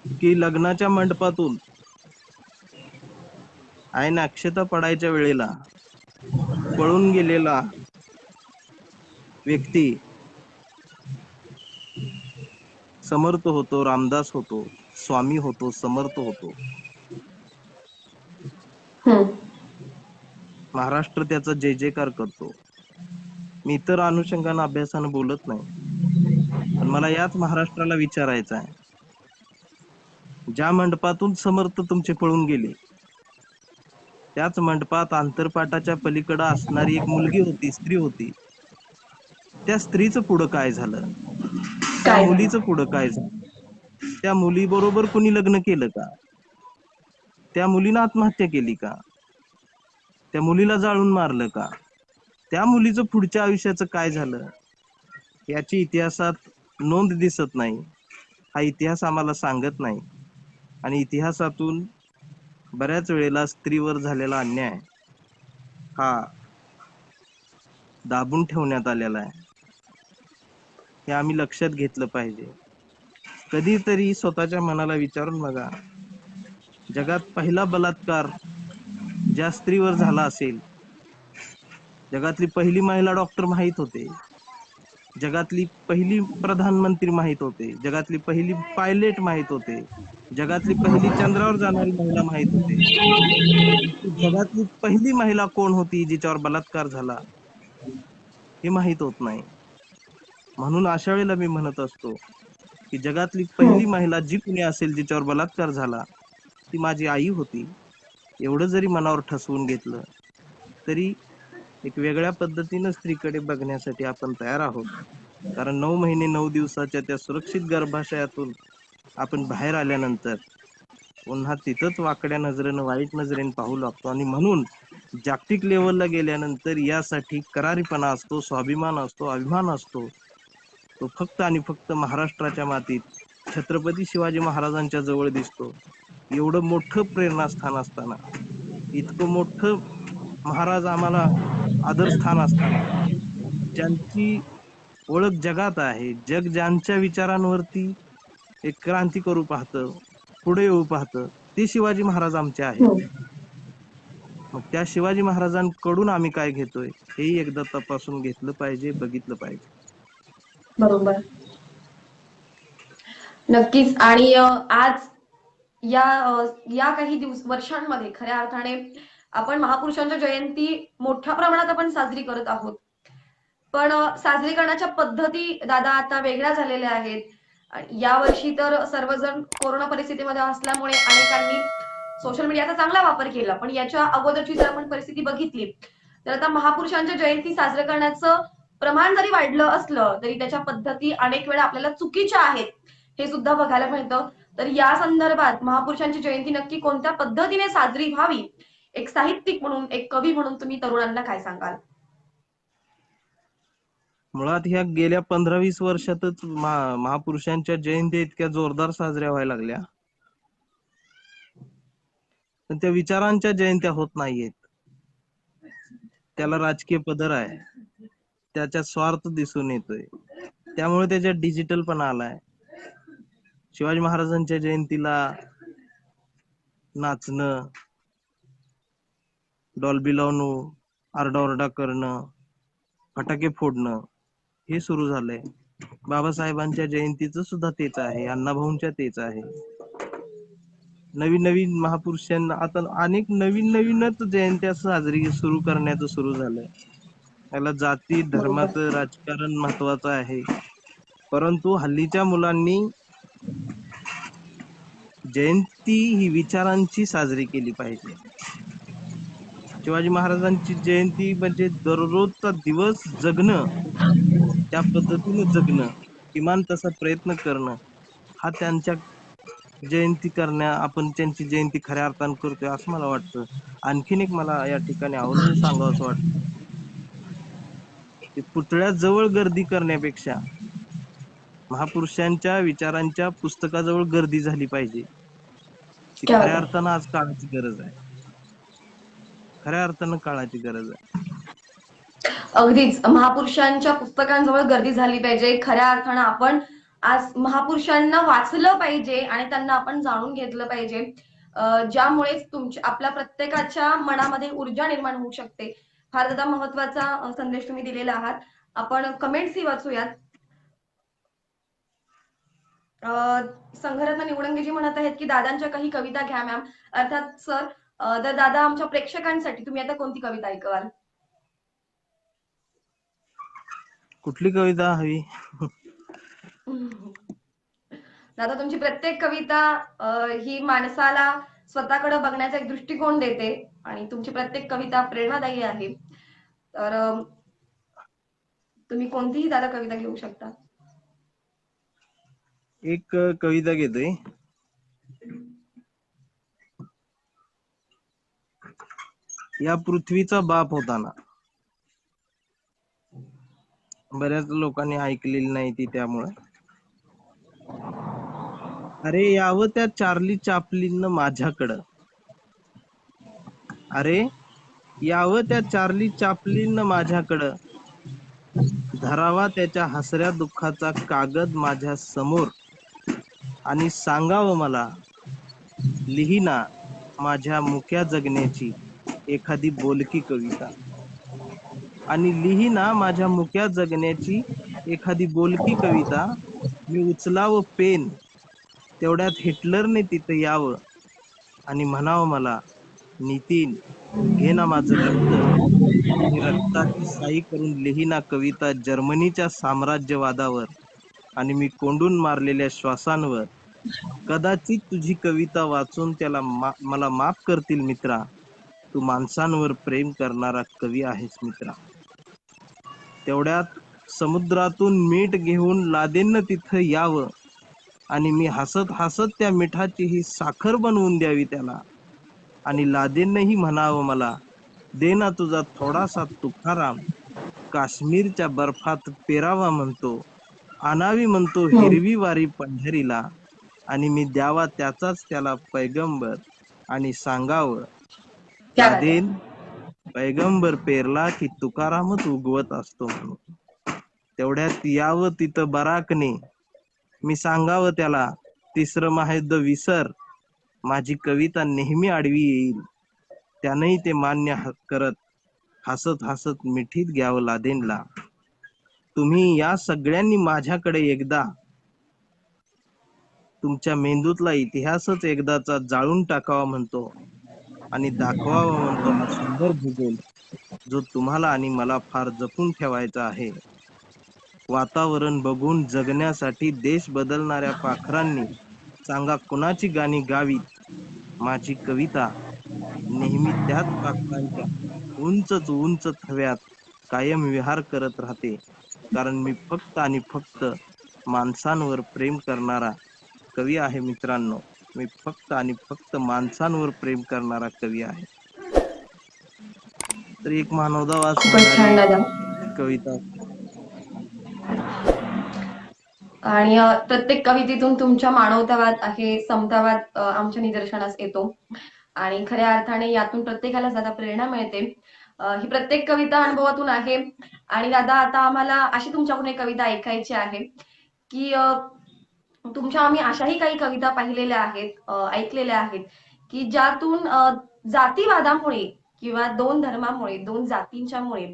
की लग्नाच्या मंडपातून आईने अक्षता पडायच्या वेळेला पळून गेलेला व्यक्ती समर्थ होतो, रामदास होतो, स्वामी होतो, समर्थ होतो. हम्म. महाराष्ट्र त्याचा जय जयकार करतो. मी इतर अनुषंगाने अभ्यासानं बोलत नाही, पण मला याच महाराष्ट्राला विचारायचं आहे, ज्या मंडपातून समर्थ तुमचे पळून गेले, त्याच मंडपात अंतरपाटाच्या पलीकडे असणारी एक मुलगी होती, स्त्री होती. त्या स्त्रीचं पुढं काय झालं? त्या काय मुलीचं झालं? पुढं काय झालं? त्या मुलीबरोबर कुणी लग्न केलं का? त्या मुलीनं आत्महत्या केली का? त्या मुलीला जाळून मारलं का? त्या मुलीचं पुढच्या आयुष्याचं काय झालं? याची इतिहासात नोंद दिसत नाही. हा इतिहास आम्हाला सांगत नाही. आणि इतिहासातून बऱ्याच वेळेला स्त्रीवर झालेला अन्याय हा दाबून ठेवण्यात आलेला आहे. हे आम्ही लक्षात घेतलं पाहिजे. कधीतरी स्वतःच्या मनाला विचारून बघा, जगात पहिला बलात्कार ज्या स्त्रीवर झाला असेल, जगातली पहिली महिला डॉक्टर माहित होते, जगातली पहिली प्रधानमंत्री माहित होते, जगातली पहिली पायलट माहित होते, जगातली पहिली चंद्रावर जाणारी महिला माहित होते. परंतु जगातली पहिली महिला कोण होती जिच्यावर बलात्कार झाला हे माहित होत नाही. म्हणून अशा वेळेला मी म्हणत असतो की जगातली पहिली हम्म. महिला जी कुणी असेल जिच्यावर बलात्कार झाला ती माझी आई होती. एवढं जरी मनावर ठसवून घेतलं तरी एक वेगळ्या पद्धतीनं स्त्रीकडे बघण्यासाठी आपण तयार आहोत. कारण 9 महिने 9 दिवसाच्या त्या सुरक्षित गर्भाशयातून आपण बाहेर आल्यानंतर पुन्हा तिथंच वाकड्या नजरेनं, वाईट नजरेनं पाहू लागतो. आणि म्हणून जागतिक लेवलला गेल्यानंतर यासाठी करारीपणा असतो, स्वाभिमान असतो, अभिमान असतो. तो फक्त आणि फक्त महाराष्ट्राच्या मातीत छत्रपती शिवाजी महाराजांच्या जवळ दिसतो. एवढं मोठं प्रेरणास्थान असताना, इतकं मोठं महाराज आम्हाला आदरस्थान असताना, ज्यांची ओळख जगात आहे, जग ज्यांच्या विचारांवरती एक क्रांती करू पाहतं, पुढे येऊ पाहतं, ते शिवाजी महाराज आमचे आहेत. हम्म. मग त्या शिवाजी महाराजांकडून आम्ही काय घेतोय हेही एकदा तपासून घेतलं पाहिजे, बघितलं पाहिजे. बरोबर. नक्कीच. आणि आज या या काही वर्षांमध्ये खऱ्या अर्थाने आपण महापुरुषांच्या जयंती मोठ्या प्रमाणात आपण साजरी करत आहोत. पण साजरी करण्याच्या पद्धती दादा आता वेगळ्या झालेल्या आहेत. यावर्षी तर सर्वजण कोरोना परिस्थितीमध्ये असल्यामुळे अनेकांनी सोशल मीडियाचा चांगला वापर केला. पण याच्या अगोदरची जर आपण परिस्थिती बघितली तर आता महापुरुषांच्या जयंती साजरे करण्याचं प्रमाण जरी वाढलं असलं तरी त्याच्या पद्धती अनेक वेळा आपल्याला चुकीच्या आहेत हे सुद्धा बघायला मिळतं. तर या संदर्भात महापुरुषांची जयंती नक्की कोणत्या पद्धतीने साजरी व्हावी, एक साहित्यिक म्हणून, एक कवी म्हणून तुम्ही तरुणांना काय सांगाल? मुळात ह्या गेल्या 15-20 वर्षातच महापुरुषांच्या जयंती इतक्या जोरदार साजऱ्या व्हायला लागल्या, पण त्या विचारांच्या जयंत्या होत नाहीयेत. त्याला राजकीय पदर आहे, त्याच्यात स्वार्थ दिसून येतोय, त्यामुळे त्याच्यात डिजिटल पण आलाय. शिवाजी महाराजांच्या जयंतीला नाचणं, डॉल्बी लावून आरडाओरडा करणं, फटाके फोडणं हे सुरू झालंय. बाबासाहेबांच्या जयंतीचं सुद्धा तेच आहे, अण्णाभाऊंच्या तेच आहे. नवीन नवीन महापुरुषांना आता अनेक नवीन नवीनच जयंत्या साजरी सुरू करण्याचं सुरू झालंय. त्याला जाती बरोबर. धर्माचं राजकारण महत्वाचं आहे, परंतु हल्लीच्या मुलांनी जयंती ही विचारांची साजरी केली पाहिजे. शिवाजी महाराजांची जयंती म्हणजे दररोजचा दिवस जगणं, त्या पद्धतीने जगणं, किमान तसा प्रयत्न करणं, हा त्यांच्या जयंती आपण त्यांची जयंती खऱ्या अर्थाने करतोय असं मला वाटतं. आणखीन एक मला या ठिकाणी आवर्जून सांगावं असं वाटतं की पुतळ्याजवळ गर्दी करण्यापेक्षा महापुरुषांच्या विचारांच्या पुस्तकाजवळ गर्दी झाली पाहिजे. ती क्या बात खऱ्या आहे. अर्थानं आज काळाची गरज आहे. खऱ्या अर्थानं काळाची गरज आहे. अगदीच महापुरुषांच्या पुस्तकांजवळ गर्दी झाली पाहिजे. खऱ्या अर्थानं आपण आज महापुरुषांना वाचलं पाहिजे आणि त्यांना आपण जाणून घेतलं पाहिजे. ज्यामुळे आपल्या प्रत्येकाच्या मनामध्ये ऊर्जा निर्माण होऊ शकते. फार दादा महत्वाचा संदेश तुम्ही दिलेला आहात. आपण कमेंट्सही वाचूयात. संघरत्न निवडंगेजी म्हणत आहेत की दादांच्या काही कविता घ्या मॅम. अर्थात सर, तर दादा आमच्या प्रेक्षकांसाठी तुम्ही आता कोणती कविता ऐकवाल? कुठली कविता हवी? दादा तुमची प्रत्येक कविता ही माणसाला स्वतःकडे बघण्याचा एक दृष्टिकोन देते आणि तुमची प्रत्येक कविता प्रेरणादायी आहे. तर तुम्ही कोणतीही दादा कविता घेऊ शकता. एक कविता घेतोय. या पृथ्वीचा बाप होताना. बऱ्याच लोकांनी ऐकलेली नाही ती, त्यामुळे. अरे यावं त्या चार्ली चॅप्लिननं माझ्याकडं. अरे यावं त्या चार्ली चॅप्लिननं माझ्याकडं. धरावा त्याच्या हसऱ्या दुःखाचा कागद माझ्या समोर आणि सांगावं मला, लिहिना माझ्या मुक्या जगण्याची एखादी बोलकी कविता. आणि लिहिना माझ्या मुक्या जगण्याची एखादी बोलकी कविता. मी उचलावं पेन, तेवढ्यात हिटलरने तिथं यावं आणि म्हणावं मला, नितीन घे ना माझं रक्त आणि रक्ताची साई करून लिहिना कविता जर्मनीच्या साम्राज्यवादावर आणि मी कोंडून मारलेल्या श्वासांवर. कदाचित तुझी कविता वाचून त्याला मला माफ करतील मित्रा. तू माणसांवर प्रेम करणारा कवी आहेस मित्रा. तेवढ्यात समुद्रातून मीठ घेऊन लादेननं तिथं यावं आणि मी हसत हसत त्या मिठाची ही साखर बनवून द्यावी त्याला. आणि लादेनही म्हणावं मला, दे ना तुझा थोडासा तुकाराम. काश्मीरच्या बर्फात पेरावा म्हणतो, आणावी म्हणतो हिरवी वारी पंढरीला. आणि मी द्यावा त्याचाच त्याला पैगंबर आणि सांगावं, क्या बात आहे. लादेन पैगंबर पेरला की तुकारामच उगवत असतो म्हणून. तेवढ्यात यावं तिथं बराकने. मी सांगावं त्याला, तिसरं महायुद्ध विसर. माझी कविता नेहमी आडवी येईल. त्यानंही ते मान्य करत हसत हसत मिठीत घ्यावं लादेनला. तुम्ही या सगळ्यांनी माझ्याकडे एकदा तुमच्या मेंदूतला इतिहासच एकदाचा जाळून टाकावा म्हणतो आणि दाखवावा म्हणतो हा सुंदर भूगोल, जो तुम्हाला आणि मला फार जपून ठेवायचा आहे. वातावरण बघून जगण्यासाठी देश बदलणाऱ्या पाखरांनी सांगा कुणाची गाणी गावीत. माझी कविता नेहमी त्याच पाखरांच्या उंचच उंच थव्यात कायम विहार करत राहते, कारण मी फक्त आणि फक्त माणसांवर प्रेम करणारा कवी आहे मित्रांनो. मी फक्त आणि फक्त माणसांवर प्रेम करणारा कवी आहे. तर एक मानवतावाद खूपच छान सांगणारी दादा. कविता. आणि प्रत्येक कवितेतून तुमच्या मानवतावाद आहे, समतावाद आमच्या निदर्शनास येतो आणि खऱ्या अर्थाने यातून प्रत्येकाला दादा प्रेरणा मिळते. ही प्रत्येक कविता अनुभवातून आहे. आणि दादा आता आम्हाला अशी तुमच्याकडून एक कविता ऐकायची आहे की तुमच्या आम्ही अशाही काही कविता पाहिलेल्या आहेत, ऐकलेल्या आहेत की ज्यातून जातीवादामुळे किंवा दोन धर्मामुळे, दोन जातींच्यामुळे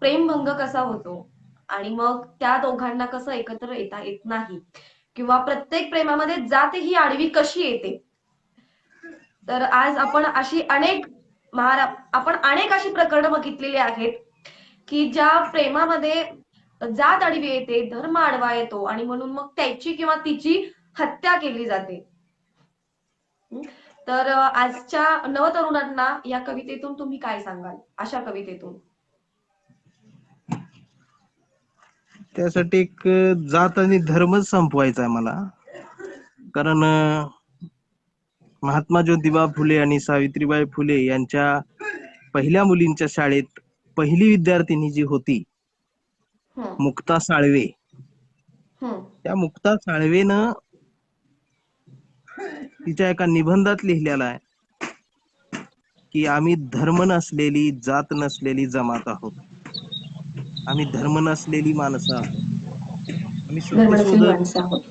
प्रेमभंग कसा होतो आणि मग त्या दोघांना कसं एकत्र येता येत नाही किंवा प्रत्येक प्रेमामध्ये जात ही आडवी कशी येते. तर आज आपण अनेक अशी प्रकरणं बघितलेली आहेत की ज्या प्रेमामध्ये जात आडवी येते, धर्म आडवा येतो आणि म्हणून मग त्याची किंवा तिची हत्या केली जाते. हं? तर आजच्या नवतरुणांना या कवितेतून तुम्ही काय सांगाल? अशा कवितेतून? त्यासाठी एक जात आणि धर्मच संपवायचा आहे मला. कारण महात्मा ज्योतिबा फुले आणि सावित्रीबाई फुले यांच्या पहिल्या मुलींच्या शाळेत पहिली विद्यार्थिनी जी होती हं, मुक्ता साळवे, हं, त्या मुक्ता साळवेनं तिच्या एका निबंधात लिहिलेला आहे की आम्ही धर्म नसलेली, जात नसलेली जमात आहोत. आम्ही धर्म नसलेली माणसं आहोत. आम्ही धर्मरक्षक सत्यशोधक, माणसं आहोत.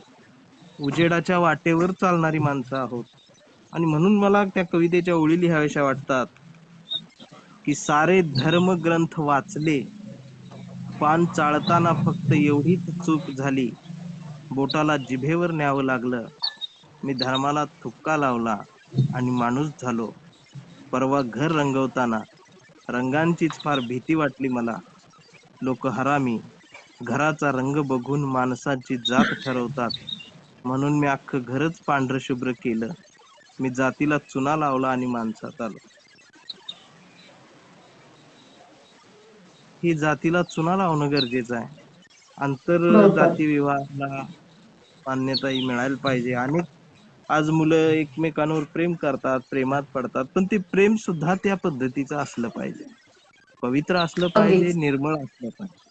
उजेडाच्या वाटेवर चालणारी माणसं आहोत. आणि म्हणून मला त्या कवितेच्या ओळी लिहाव्याशा वाटतात की सारे धर्म ग्रंथ वाचले, पान चाळताना फक्त एवढीच चूक झाली, बोटाला जिभेवर न्यावं लागलं, मी धर्माला थुक्का लावला आणि माणूस झालो. परवा घर रंगवताना रंगांचीच फार भीती वाटली मला. लोक हरामी, घराचा रंग बघून माणसाची जात ठरवतात, म्हणून मी अख्खं घरच पांढरं शुभ्र केलं. मी जातीला चुना लावला आणि माणसात आलो. ही जातीला चुना लावणं गरजेचं आहे. आंतर बरोबर. जाती विवाहाला मान्यता ही मिळायला पाहिजे. अनेक आज मुलं एकमेकांवर प्रेम करतात, प्रेमात पडतात, पण ते प्रेम सुद्धा त्या पद्धतीचं असलं पाहिजे. पवित्र असलं पाहिजे, अगदीच. निर्मळ असलं पाहिजे.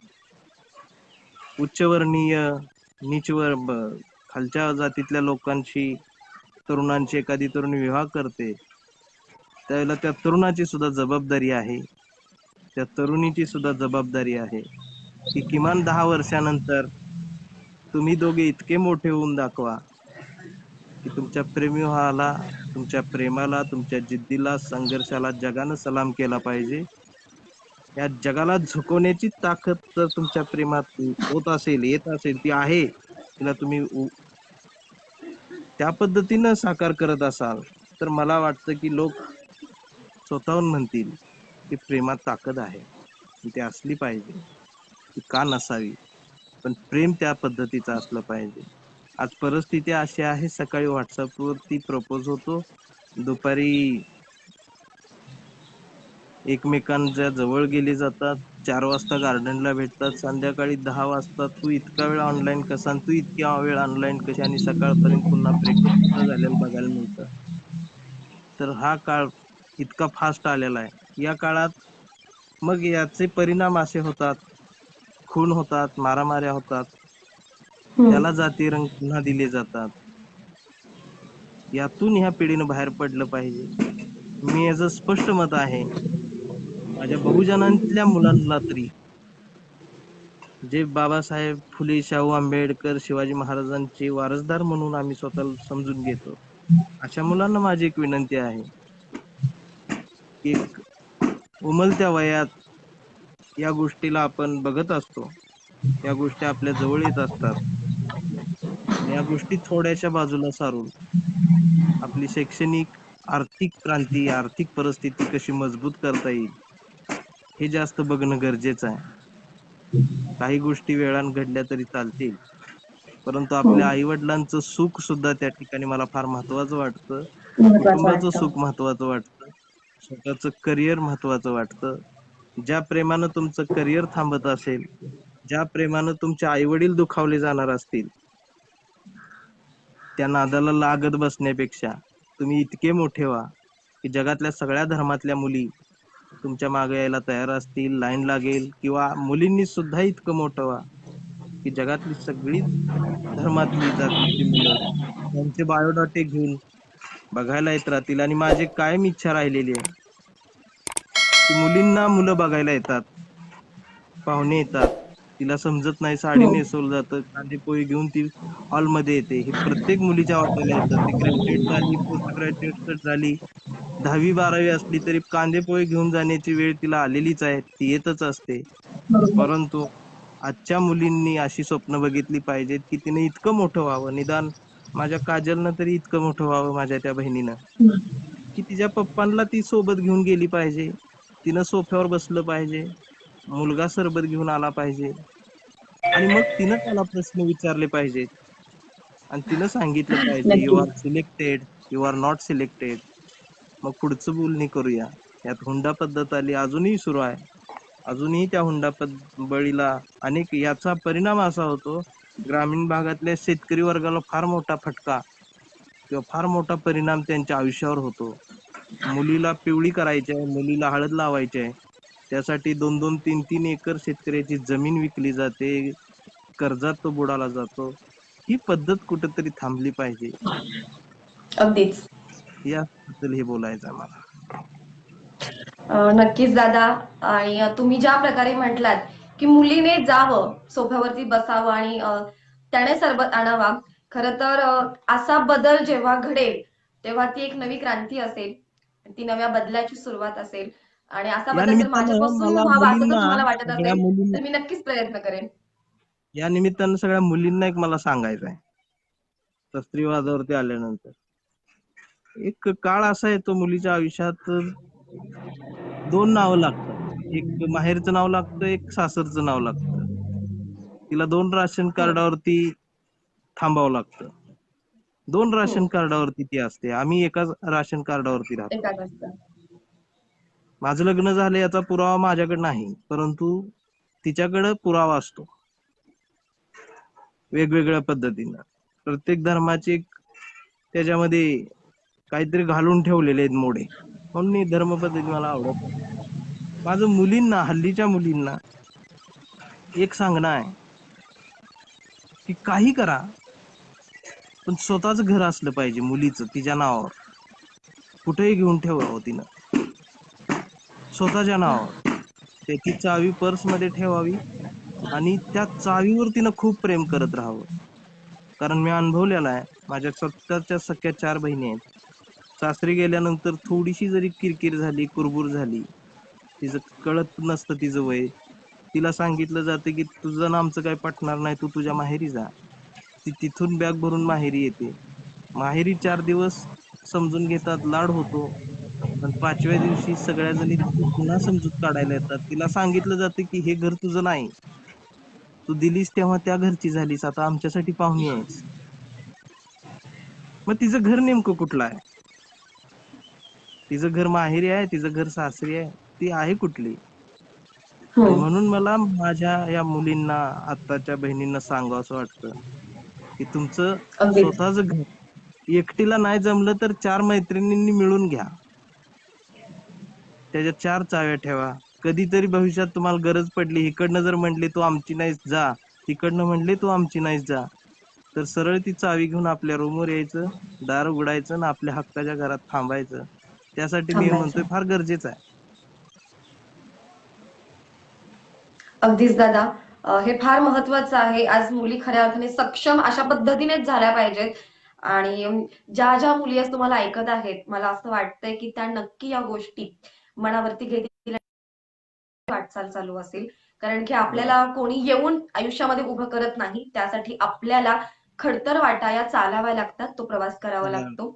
उच्चवर्णीय, खालच्या जातीतल्या लोकांशी तरुणांची एखादी तरुणी विवाह करते, त्यावेळेला त्या तरुणाची सुद्धा जबाबदारी आहे, त्या तरुणीची सुद्धा जबाबदारी आहे की किमान 10 वर्षानंतर तुम्ही दोघे इतके मोठे होऊन दाखवा की तुमच्या प्रेमविवाहाला, तुमच्या प्रेमाला, तुमच्या जिद्दीला, संघर्षाला जगानं सलाम केला पाहिजे. या जगाला झुकवण्याची ताकद जर तुमच्या प्रेमात होत असेल, येत असेल, ती आहे, तिला तुम्ही त्या पद्धतीनं साकार करत असाल, तर मला वाटतं की लोक स्वतःहून म्हणतील की प्रेमात ताकद आहे, ती असली पाहिजे, ती का नसावी, पण प्रेम त्या पद्धतीचं असलं पाहिजे. आज परिस्थिती अशी आहे, सकाळी व्हॉट्सअपवरती प्रपोज होतो, दुपारी एकमेकांच्या जवळ गेले जातात, 4 वाजता गार्डनला भेटतात, संध्याकाळी 10 वाजता तू इतका वेळ ऑनलाईन कसा आणि तू इतक्या वेळ ऑनलाईन कशी, आणि सकाळपर्यंत पुन्हा ब्रेकअप सुद्धा झालेलं बघायला मिळतं. तर हा काळ इतका फास्ट आलेला आहे. या काळात मग याचे परिणाम असे होतात, खून होतात, मारामाऱ्या होतात, हं, त्याला जाती रंग पुन्हा दिले जातात. यातून ह्या पिढीनं बाहेर पडलं पाहिजे. मी याचं स्पष्ट मत आहे, माझ्या बहुजनांतल्या मुलांना तरी, जे बाबासाहेब फुले, शाहू आंबेडकर, शिवाजी महाराजांचे वारसदार म्हणून आम्ही स्वतःला समजून घेतो, अशा मुलांना माझी एक विनंती आहे की एक उमलत्या वयात या गोष्टीला आपण बघत असतो, या गोष्टी आपल्या जवळ येत असतात, आणि या गोष्टी थोड्याशा बाजूला सारून आपली शैक्षणिक, आर्थिक क्रांती, आर्थिक परिस्थिती कशी मजबूत करता येईल हे जास्त बघणं गरजेचं आहे. काही गोष्टी वेळानं घडल्या तरी चालतील, परंतु आपल्या हं. आई वडिलांचं सुख सुद्धा त्या ठिकाणी मला फार महत्वाचं वाटतं. महत्वाचं कुटुंबाचं वाटतं. सुख महत्वाचं वाटतं, स्वतःचं करिअर महत्वाचं वाटतं. ज्या प्रेमानं तुमचं करिअर थांबत असेल, ज्या प्रेमानं तुमचे आई वडील दुखावले जाणार असतील, त्या नादाला लागत बसण्यापेक्षा तुम्ही इतके मोठे व्हा की जगातल्या सगळ्या धर्मातल्या मुली तुमच्या मागे यायला तयार असतील, लाईन लागेल, किंवा मुलींनी सुद्धा इतकं मोठं व्हा की जगातली सगळी धर्मातली, जातीतली मुलं त्यांचे बायोडाटे घेऊन बघायला येत राहतील. आणि माझी कायम इच्छा राहिलेली आहे की मुलींना मुलं बघायला येतात, पाहुणे येतात, तिला समजत नाही, साडी हं. नेसवलं जातं, कांदेपोळी घेऊन ती हॉलमध्ये येते. हे प्रत्येक मुलीच्या वाट्याला येतं. ती ग्रॅज्युएट झाली, पोस्ट ग्रॅज्युएट झाली, 10वी-12वी असली तरी कांदेपोळी घेऊन जाण्याची वेळ तिला आलेलीच आहे, ती येतच असते. बरोबर. परंतु आजच्या मुलींनी अशी स्वप्न बघितली पाहिजेत की तिने इतकं मोठं व्हावं, निदान माझ्या काजलनं तरी इतकं मोठं व्हावं, माझ्या त्या बहिणीनं, हं. की तिच्या पप्पांना ती सोबत घेऊन गेली पाहिजे, तिनं सोफ्यावर बसलं पाहिजे, मुलगा सरबत घेऊन आला पाहिजे आणि मग तिनं त्याला प्रश्न विचारले पाहिजेत आणि तिनं सांगितलं पाहिजे यू आर नक्कीच. Selected, you are not selected. मग पुढचं बोलणी करूया. यात हुंडा पद्धत आली, अजूनही सुरू आहे. अजूनही त्या बळीला अनेक याचा परिणाम असा होतो, ग्रामीण भागातल्या शेतकरी वर्गाला फार मोठा फटका किंवा फार मोठा परिणाम त्यांच्या आयुष्यावर होतो. मुलीला पिवळी करायची आहे, मुलीला हळद लावायची आहे, त्यासाठी 2-2, 3-3 एकर शेतकऱ्याची जमीन विकली जाते, कर्जात तो बुडाला जातो. ही पद्धत कुठेतरी थांबली पाहिजे, अगदीच. याबद्दल हे बोलायचं आहे मला. नक्कीच दादा. आणि तुम्ही ज्या प्रकारे म्हटलात की मुलीने जावं, सोफ्यावरती बसावं आणि त्याने सरबत आणावा. खरं तर असा बदल जेव्हा घडेल तेव्हा ती एक नवी क्रांती असेल, ती नव्या बदलाची सुरुवात असेल. आणि असा या बदल जर निमित्तानं माझ्यापासून मला व्हावा असं जर मुलींना तुम्हाला वाटत सगळ्या असेल मुलींना तर मी नक्कीच प्रयत्न करेन. या निमित्तानं सगळ्या मुलींना एक मला सांगायचं आहे, तर स्त्रीवादावरती आल्यानंतर एक काळ असा येतो मुलीच्या आयुष्यात, 2 नावं लागतात. एक माहेरचं नाव लागतं, एक सासरचं नाव लागतं. तिला 2 राशन कार्डावरती थांबावं लागतं. 2 राशन कार्डावरती ती असते. आम्ही एकाच राशन कार्डावरती राहतो. एकाच असतं. माझं लग्न झालं याचा पुरावा माझ्याकडे नाही, परंतु तिच्याकडे पुरावा असतो वेगवेगळ्या पद्धतीनं. प्रत्येक धर्माचे त्याच्यामध्ये काहीतरी घालून ठेवलेले आहेत मोडे, म्हणून ही धर्म पद्धती मला आवडत नाही. माझं मुलींना, हल्लीच्या मुलींना एक सांगणं आहे की काही करा, पण स्वतःच घर असलं पाहिजे मुलीचं तिच्या नावावर. कुठेही घेऊन ठेवावं तिनं स्वतःच्या नावावर. त्याची चावी पर्स मध्ये ठेवावी आणि त्या चावीवर तिनं खूप प्रेम करत राहावं. कारण मी अनुभवलेला आहे, माझ्या स्वतःच्या सख्या 4 बहिणी आहेत. सासरी गेल्यानंतर थोडीशी जरी किरकिर झाली, कुरबुर झाली, तिचं कळत नसतं तिचं वय, तिला सांगितलं जातं की तुझं आणि आमचं काही पटणार नाही, तू तुझ्या माहेरी जा. ती तिथून बॅग भरून माहेरी येते. माहेरी 4 दिवस समजून घेतात, लाड होतो, पण 5व्या दिवशी सगळ्या जणी तिची पुन्हा समजूत काढायला येतात. तिला सांगितलं जातं की हे घर तुझं नाही, तू दिलीस तेव्हा त्या घरची झालीस, आता आमच्यासाठी पाहुणी आहेस. मग तिचं घर नेमकं कुठलं आहे? तिचं घर माहेरी आहे, तिचं घर सासरी आहे, ती आहे कुठली? आणि म्हणून मला माझ्या या मुलींना, आत्ताच्या बहिणींना सांगावं असं वाटतं की तुमचं अगदीच. स्वतःच घर एकटीला नाही जमलं तर 4 मैत्रिणींनी मिळून घ्या, त्याच्या 4 चाव्या ठेवा. कधीतरी भविष्यात तुम्हाला गरज पडली, इकडनं जर म्हणले तू आमची नाहीस जा, तिकडनं म्हणले तू आमची नाहीस जा, तर सरळ ती चावी घेऊन आपल्या रूमवर यायचं, दार उघडायचं आणि आपल्या हक्काच्या घरात थांबायचं. त्यासाठी मी म्हणतोय थांबायचं. फार गरजेचं आहे. अगदीच दादा. हे फार महत्वाचं आहे. आज मुली खऱ्या अर्थाने सक्षम अशा पद्धतीनेच झाल्या पाहिजेत. आणि ज्या ज्या मुली आज तुम्हाला ऐकत आहेत, मला असं वाटतंय की त्या नक्की या गोष्टी मनावरती घेतील, वाटचाल चालू असेल. कारण की आपल्याला कोणी येऊन आयुष्यामध्ये उभं करत नाही, त्यासाठी आपल्याला खडतर वाटाया चालाव्या लागतात, तो प्रवास करावा लागतो.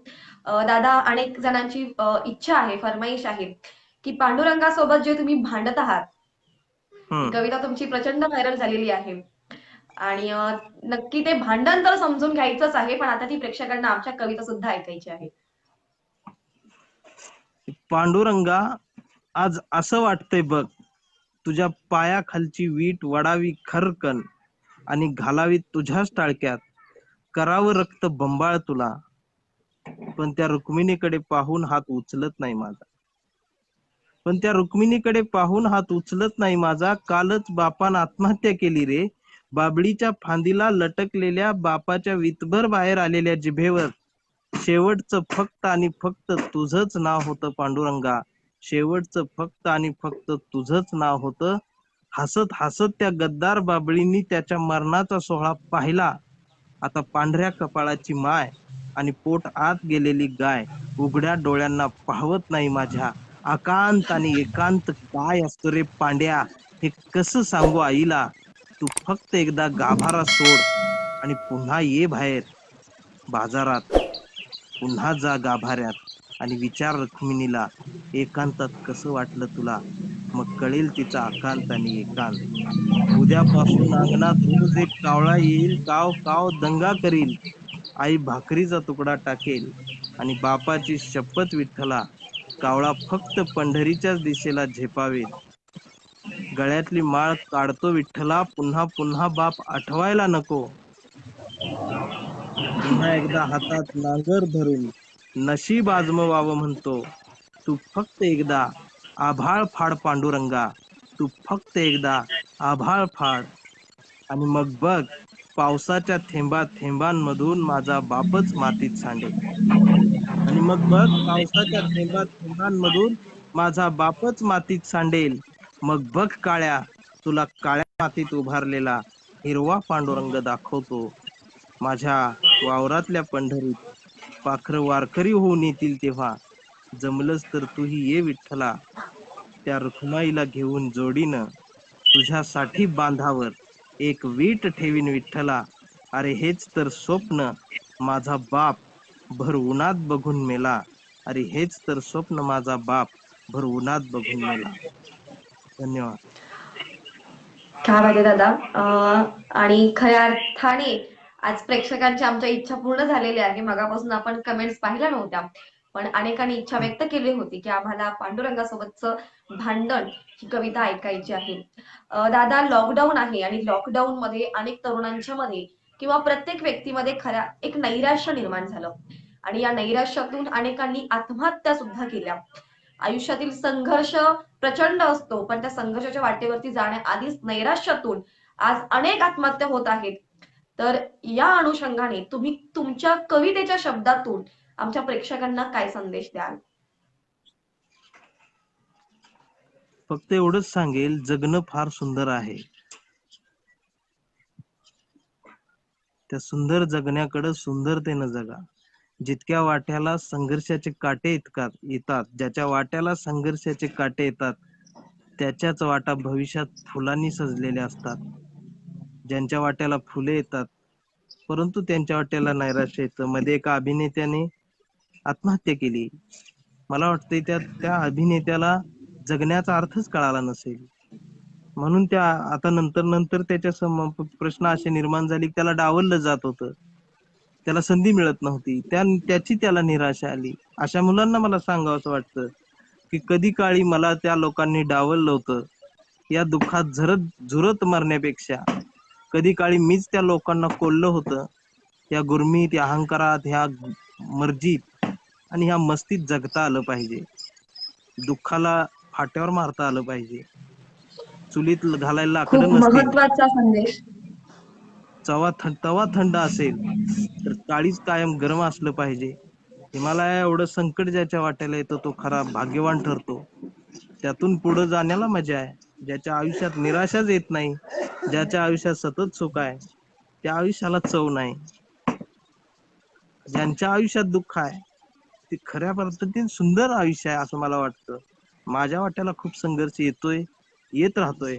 दादा, अनेक जणांची इच्छा आहे, फरमाईश आहे की पांडुरंगासोबत जे तुम्ही भांडत आहात, ती कविता तुमची प्रचंड व्हायरल झालेली आहे. आणि नक्की ते भांडण तर समजून घ्यायचंच आहे, पण आता ती प्रेक्षकांना आमच्या कविता सुद्धा ऐकायची आहे. पांडुरंगा, आज असं वाटतंय बघ, तुझ्या पायाखालची वीट वडावी खरकन आणि घालावी तुझ्याच टाळक्यात, करावं रक्त बंबाळ तुला, पण त्या रुक्मिणीकडे पाहून हात उचलत नाही माझा. पण त्या रुक्मिणीकडे पाहून हात उचलत नाही माझा. कालच बापान आत्महत्या केली रे. बाबळीच्या फांदीला लटकलेल्या बापाच्या वितभर बाहेर आलेल्या जिभेवर शेवटचं फक्त आणि फक्त तुझंच नाव होतं पांडुरंगा. शेवटचं फक्त आणि फक्त तुझंच नाव होतं. हसत हसत त्या गद्दार बाबळींनी त्याच्या मरणाचा सोहळा पाहिला. आता पांढऱ्या कपाळाची माय आणि पोट आत गेलेली गाय उघड्या डोळ्यांना पाहवत नाही माझ्या. अकांत आणि एकांत काय असतो रे पांड्या, हे कसं सांगू आईला. तू फक्त एकदा गाभारा सोड आणि पुन्हा ये बाहेर बाजारात, पुन्हा जा गाभाऱ्यात. आणि विचार रुक्मिणीला, एकांतात कसं वाटलं तुला, मग कळेल तिचा अकांत आणि एकांत. उद्यापासून अंगणात रोज एक कावळा येईल, काव काव दंगा करील. आई भाकरीचा तुकडा टाकेल आणि बापाची शपथ विठ्ठला, कावळा फक्त पंढरीच्याच दिशेला झेपावेल. गळ्यातली माळ काढतो विठ्ठला, पुन्हा पुन्हा बाप आठवायला नको. पुन्हा एकदा हातात नांगर धरून नशीब आजमवावं म्हणतो. तू फक्त एकदा आभाळ फाड पांडुरंगा, तू फक्त एकदा आभाळ फाड. आणि मग बघ, पावसाच्या थेंबा थेंबांमधून माझा बापच मातीत सांडेल. आणि मग बघ, पावसाच्या थेंबा थेंबांमधून माझा बापच मातीत सांडेल. मग बघ काळ्या, तुला काळ्या मातीत उभारलेला हिरवा पांडुरंग दाखवतो. माझ्या वावरातल्या पंढरीत पाखरं वारकरी होऊन येतील तेव्हा, जमलंच तर तूही ये विठ्ठला, त्या रुक्माईला घेऊन जोडीनं. तुझ्यासाठी बांधावर एक वीट ठेवीन विठ्ठला. अरे हेच तर स्वप्न माझा बाप भर उन्हात बघून मेला. अरे हेच तर स्वप्न माझा बाप भर उन्हात बघून मेला. धन्यवाद. काय माहिती दादा. आणि खऱ्या अर्थाने आज प्रेक्षकांची आमच्या इच्छा पूर्ण झालेली आहे. मगापासून आपण कमेंट्स पाहिल्या नव्हत्या, पण अनेकांनी इच्छा व्यक्त केली होती की आम्हाला पांडुरंगासोबतचं भांडण ही कविता ऐकायची आहे. दादा, लॉकडाऊन आहे आणि लॉकडाऊन मध्ये अनेक तरुणांच्या मध्ये किंवा प्रत्येक व्यक्तीमध्ये खऱ्या एक नैराश्य निर्माण झालं आणि या नैराश्यातून अनेकांनी आत्महत्या सुद्धा केल्या. आयुष्यातील संघर्ष प्रचंड असतो, पण त्या संघर्षाच्या वाटेवरती जाण्याआधीच नैराश्यातून आज अनेक आत्महत्या होत आहेत. तर या अनुषंगाने तुम्ही तुमच्या कवितेच्या शब्दातून आमच्या प्रेक्षकांना काय संदेश द्याल? फक्त एवढंच सांगेल, जगणं फार सुंदर आहे. त्या सुंदर जगण्याकडे सुंदरतेनं जगा. जितक्या वाट्याला संघर्षाचे काटे येतात, ज्याच्या वाट्याला संघर्षाचे काटे येतात, त्याच्याच वाटा भविष्यात फुलांनी सजलेल्या असतात. ज्यांच्या वाट्याला फुले येतात परंतु त्यांच्या वाट्याला नैराश्य येतं. मध्ये एका अभिनेत्याने आत्महत्या केली. मला वाटतंय त्या अभिनेत्याला जगण्याचा अर्थच कळाला नसेल, म्हणून आता नंतर त्याच्या समोर प्रश्न असे निर्माण झाले की त्याला डावललं जात होतं, त्याला संधी मिळत नव्हती, त्याची त्याला निराशा आली. अशा मुलांना मला सांगावंसं वाटतं की कधी काळी मला त्या लोकांनी डावललं होतं, या दुःखात झुरत मरण्यापेक्षा कधी काळी मीच त्या लोकांना कोल्लं होतं. या गुरमीत, या अहंकारात, ह्या मर्जीत आणि ह्या मस्तीत जगता आलं पाहिजे. दुःखाला फाट्यावर मारता आलं पाहिजे. चुलीत घालायला खूप लाकडं नसतील, महत्वाचा संदेश. तवा थंड असेल तर काळीच कायम गरम असलं पाहिजे. हिमालया एवढं संकट ज्याच्या वाट्याला येतं तो खरा भाग्यवान ठरतो. त्यातून पुढे जाण्याला मजा आहे. ज्याच्या आयुष्यात निराशाच येत नाही, ज्याच्या आयुष्यात सतत सुख आहे, त्या आयुष्याला चव नाही. ज्यांच्या आयुष्यात दुःख आहे ते खऱ्या पद्धतीने सुंदर आयुष्य आहे असं मला वाटतं. माझ्या वाट्याला खूप संघर्ष येत राहतोय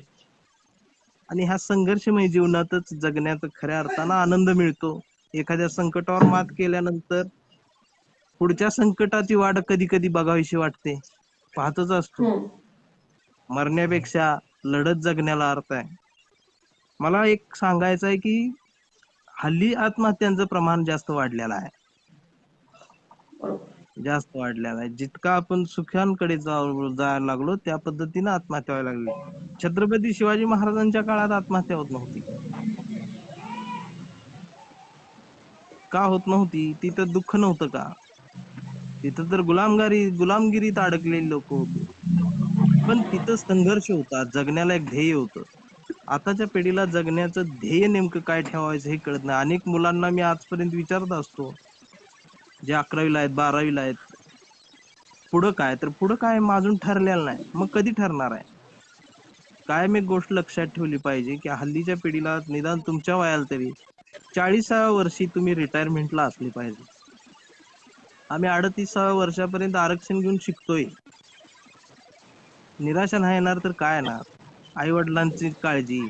आणि ह्या संघर्षमय जीवनातच जगण्याचा खऱ्या अर्थानं आनंद मिळतो. एखाद्या संकटावर मात केल्यानंतर पुढच्या संकटाची वाट कधी कधी बघावीशी वाटते. पाहतच असतो. मरण्यापेक्षा लढत जगण्याला अर्थ आहे. मला एक सांगायचं आहे की हल्ली आत्महत्यांचं प्रमाण जास्त वाढलेलं आहे. जितका आपण सुखांकडे जायला लागलो त्या पद्धतीने आत्महत्या व्हायला लागली. छत्रपती शिवाजी महाराजांच्या काळात आत्महत्या होत नव्हती. का होत नव्हती? तिथं दुःख नव्हतं का? तिथं तर गुलामगिरीत अडकलेली लोक होते, पण तिथं संघर्ष होता, जगण्याला एक ध्येय होतं. आताच्या पिढीला जगण्याचं ध्येय नेमकं काय ठेवायचं हे कळत नाही. अनेक मुलांना मी आजपर्यंत विचारत असतो, जे 11वीला आहेत, 12वीला आहेत, पुढं काय? तर पुढं काय अजून ठरलेलं नाही. मग कधी ठरणार आहे? कायम एक गोष्ट लक्षात ठेवली पाहिजे की हल्लीच्या पिढीला निदान तुमच्या वयाला तरी 40व्या वर्षी तुम्ही रिटायरमेंटला असले पाहिजे. आम्ही 38व्या वर्षापर्यंत आरक्षण घेऊन शिकतोय. निराशा नाही येणार तर काय येणार? आई वडिलांची काळजी.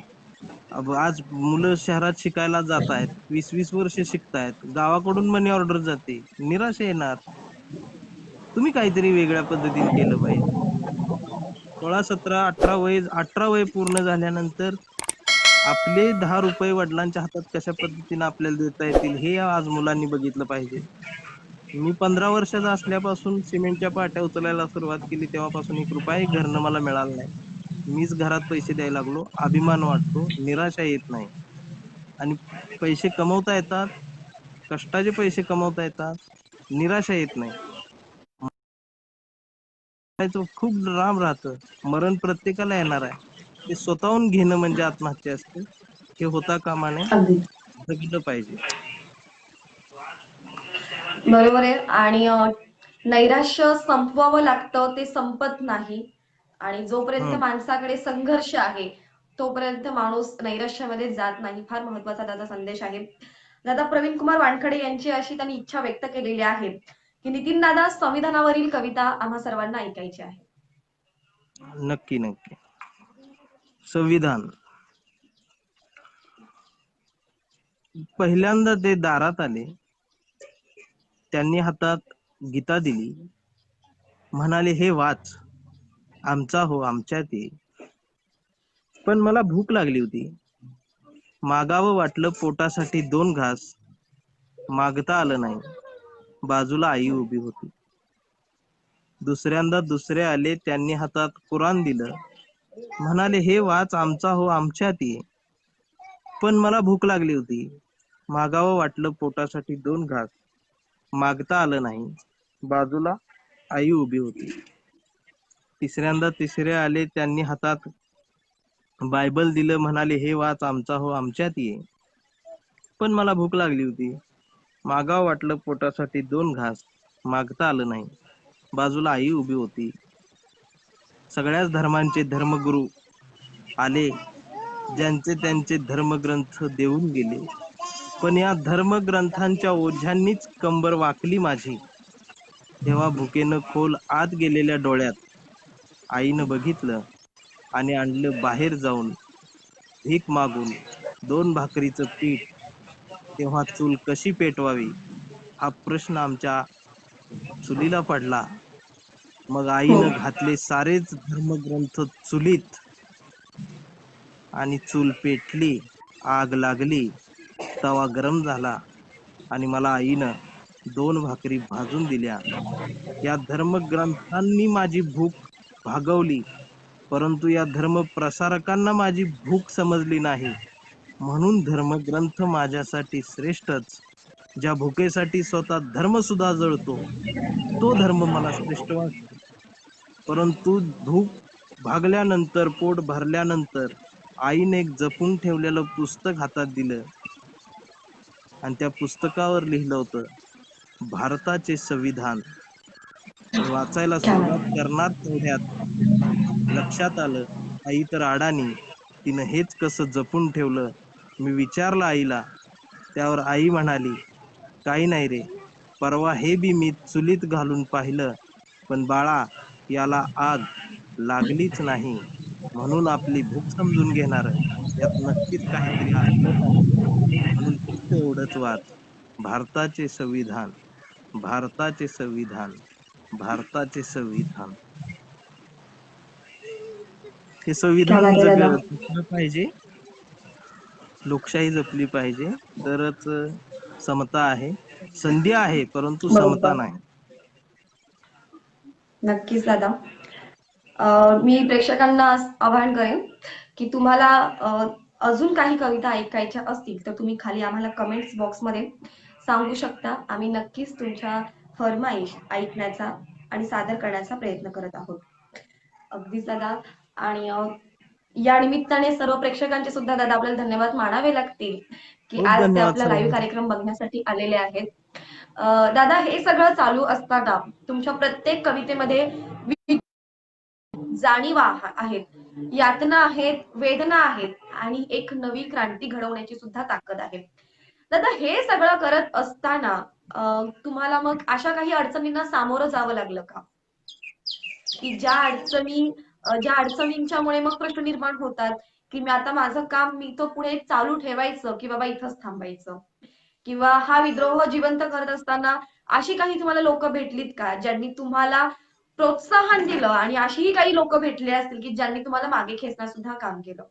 आज मुलं शहरात शिकायला जात आहेत, 20-20 वर्ष शिकतायत, गावाकडून मनी ऑर्डर जाते, निराशा येणार. तुम्ही काहीतरी वेगळ्या पद्धतीने केलं पाहिजे. 16, 17, 18 वय पूर्ण झाल्यानंतर आपले 10 रुपये वडिलांच्या हातात कशा पद्धतीने आपल्याला देता येतील हे आज मुलांनी बघितलं पाहिजे. मी 15 वर्षाचा असल्यापासून सिमेंटच्या पाट्या उचलायला सुरुवात केली, तेव्हापासून 1 रुपयाही घरनं मला मिळाला नाही. मीच घरात पैसे द्यायला लागलो. अभिमान वाटतो, निराशा येत नाही. आणि पैसे कमवता येतात, कष्टाचे पैसे कमवता येतात, निराशा येत नाही. मरायचं खूप लांब राहतं. मरण प्रत्येकाला येणार आहे. ते स्वतःहून घेणं म्हणजे आत्महत्या असते. हे होता कामा नये. अगदी जगलं पाहिजे. बरोबर आहे. आणि नैराश्य संपवावं लागतं, ते संपत नाही. आणि जोपर्यंत हम्म. माणसाकडे संघर्ष आहे तोपर्यंत माणूस नैराश्यामध्ये जात नाही. फार महत्वाचा दादा संदेश आहे. दादा प्रवीण कुमार वानखडे यांची अशी त्यांनी इच्छा व्यक्त केलेली आहे की नितीन दादा संविधानावरील कविता आम्हा सर्वांना ऐकायची आहे. नक्की नक्की. संविधान. पहिल्यांदा ते दारात आले, त्यांनी हातात गीता दिली, म्हणाले हे वाच, आमचा हो आमच्यात ये. पण मला भूक लागली होती. मागावं वाटलं पोटासाठी 2 घास, मागता आलं नाही. बाजूला आई उभी होती. दुसऱ्यांदा दुसरे आले, त्यांनी हातात कुराण दिलं, म्हणाले हे वाच, आमचा हो आमच्यात ये. पण मला भूक लागली होती. मागावं वाटलं पोटासाठी 2 घास, मागता आलं नाही. बाजूला आई उभी होती. तिसऱ्यांदा तिसरे आले, त्यांनी हातात बायबल दिलं, म्हणाले हे वाच, आमचा हो आमच्यात ये. पण मला भूक लागली होती. मागावं वाटलं पोटासाठी 2 घास, मागता आलं नाही. बाजूला आई उभी होती. सगळ्याच धर्मांचे धर्मगुरू आले, ज्यांचे त्यांचे धर्मग्रंथ देऊन गेले. पण या धर्मग्रंथांच्या ओझ्यांनीच कंबर वाकली माझी. तेव्हा भुकेनं खोल आत गेलेल्या डोळ्यात आईनं बघितलं आणि आणलं बाहेर जाऊन भीक मागून 2 भाकरीचं पीठ. तेव्हा चूल कशी पेटवावी हा प्रश्न आमच्या चुलीला पडला. मग हो. आईनं घातले सारेच धर्मग्रंथ चुलीत आणि चूल पेटली, आग लागली, तवा गरम झाला आणि मला आईनं 2 भाकरी भाजून दिल्या. या धर्मग्रंथांनी माझी भूक भागवली, परंतु या धर्मप्रसारकांना माझी भूक समजली नाही. म्हणून धर्मग्रंथ माझ्यासाठी श्रेष्ठच. ज्या भुकेसाठी स्वतः धर्म सुद्धा जळतो, तो धर्म मला श्रेष्ठ वाटतो. परंतु भूक भागल्यानंतर, पोट भरल्यानंतर आईने एक जपून ठेवलेलं पुस्तक हातात दिलं आणि त्या पुस्तकावर लिहिलं होतं भारताचे संविधान. मी वाचायला क्या सुरुवात बात. करणार तेवढ्यात लक्षात आलं, आई तर अडाणी, तिनं हेच कसं जपून ठेवलं. मी विचारलं आईला, त्यावर आई म्हणाली, काही नाही रे, परवा हे बी मी चुलीत घालून पाहिलं, पण बाळा याला आग लागलीच नाही. म्हणून आपली भूक समजून घेणार, यात नक्कीच काहीतरी असलं पाहिजे. म्हणून फक्त एवढंच वाच, भारताचे संविधान, भारताचे संविधान, भारताचे संविधान. हे क्या संविधान बात आहे दादा. जपलं पाहिजे. लोकशाही जपली पाहिजे, तरच समता आहे. संधी आहे, परंतु समता बरोबर. नाही. नक्कीच दादा. मी प्रेक्षकांना आवाहन करेन की तुम्हाला अजून काही कविता ऐकायच्या असतील तर तुम्ही खाली आम्हाला कमेंट्स बॉक्समध्ये सांगू शकता. आम्ही नक्कीच तुमच्या फरमाईश ऐकण्याचा आणि सादर करण्याचा प्रयत्न करत आहोत. अगदीच दादा. आणि या निमित्ताने सर्व प्रेक्षकांचे सुद्धा दादा आपल्याला धन्यवाद मानावे लागतील की खूप आज ते धन्यवाद आपला लाईव्ह सर्वांचे. कार्यक्रम बघण्यासाठी आलेले आहेत. दादा हे सगळं चालू असताना तुमच्या प्रत्येक कवितेमध्ये जाणीवा आहेत, यातना आहेत, वेदना आहेत आणि एक नवी क्रांती घडवण्याची सुद्धा ताकद आहे. दादा हे सगळं करत असताना तुम्हाला मग अशा काही अडचणींना सामोरं जावं लागलं का की ज्या अडचणींच्यामुळे मग प्रश्न निर्माण होतात की मी आता माझं काम मी तो पुढे चालू ठेवायचं की बाबा इथंच थांबायचं, किंवा हा विद्रोह जिवंत करत असताना अशी काही तुम्हाला लोक भेटलीत का ज्यांनी तुम्हाला प्रोत्साहन दिलं आणि अशीही काही लोक भेटले असतील की ज्यांनी तुम्हाला मागे खेचण्यास सुद्धा काम केलं?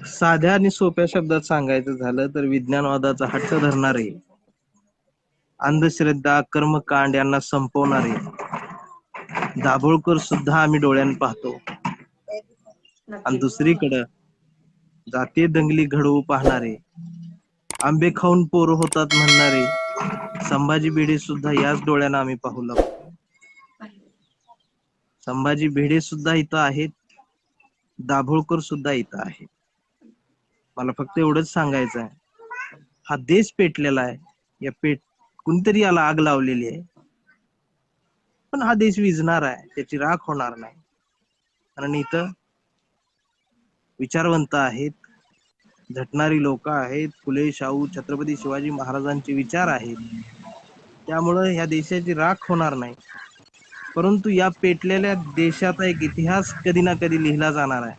साध्या आणि सोप्या शब्दात सांगायचं झालं तर विज्ञानवादाचा हट्ट धरणारे, अंधश्रद्धा, कर्मकांड यांना संपवणारे दाभोळकर सुद्धा आम्ही डोळ्यानं पाहतो. आणि नक्कीच. दुसरीकडं जातीय दंगली घडवू पाहणारे, आंबे खाऊन पोरं होतात म्हणणारे संभाजी भिडे सुद्धा याच डोळ्यानं आम्ही पाहू लागतो. संभाजी भिडे सुद्धा इथं आहेत, दाभोळकर सुद्धा इथं आहेत. मला फक्त एवढंच सांगायचं आहे, हा देश पेटलेला आहे, या कुणतरी याला आग लावलेली आहे, पण हा देश विझणार आहे, त्याची राख होणार नाही. कारण इथं विचारवंत आहेत, झटणारी लोक आहेत, फुले शाहू छत्रपती शिवाजी महाराजांचे विचार आहेत, त्यामुळं ह्या देशाची राख होणार नाही. परंतु या पेटलेल्या देशाचा एक इतिहास कधी ना कधी लिहिला जाणार आहे.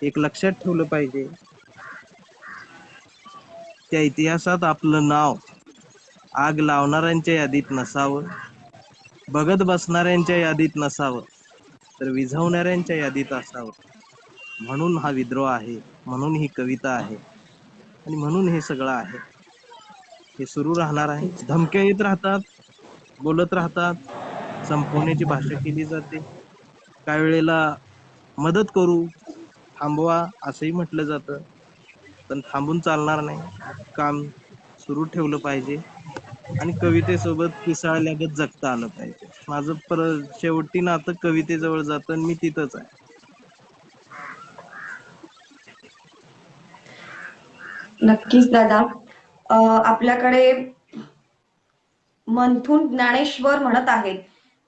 एक लक्षात ठेवलं पाहिजे, त्या इतिहासात आपलं नाव आग लावणाऱ्यांच्या यादीत नसावं, बघत बसणाऱ्यांच्या यादीत नसावं, तर विझवणाऱ्यांच्या यादीत असावं. म्हणून हा विद्रोह आहे, म्हणून ही कविता आहे आणि म्हणून हे सगळं आहे. हे सुरू राहणार आहे. धमक्या येत राहतात, बोलत राहतात, संपवण्याची भाषा केली जाते. काही वेळेला मदत करू, थांबवा असंही म्हटलं जातं, पण थांबून चालणार नाही. काम सुरू ठेवलं पाहिजे आणि कवितेसोबत पिसाळल्यागत जगता आलं पाहिजे. माझं शेवटी नातं कवितेजवळ जातं आणि मी तिथंच आहे. नक्कीच दादा. आपल्याकडे मंथून ज्ञानेश्वर म्हणत आहेत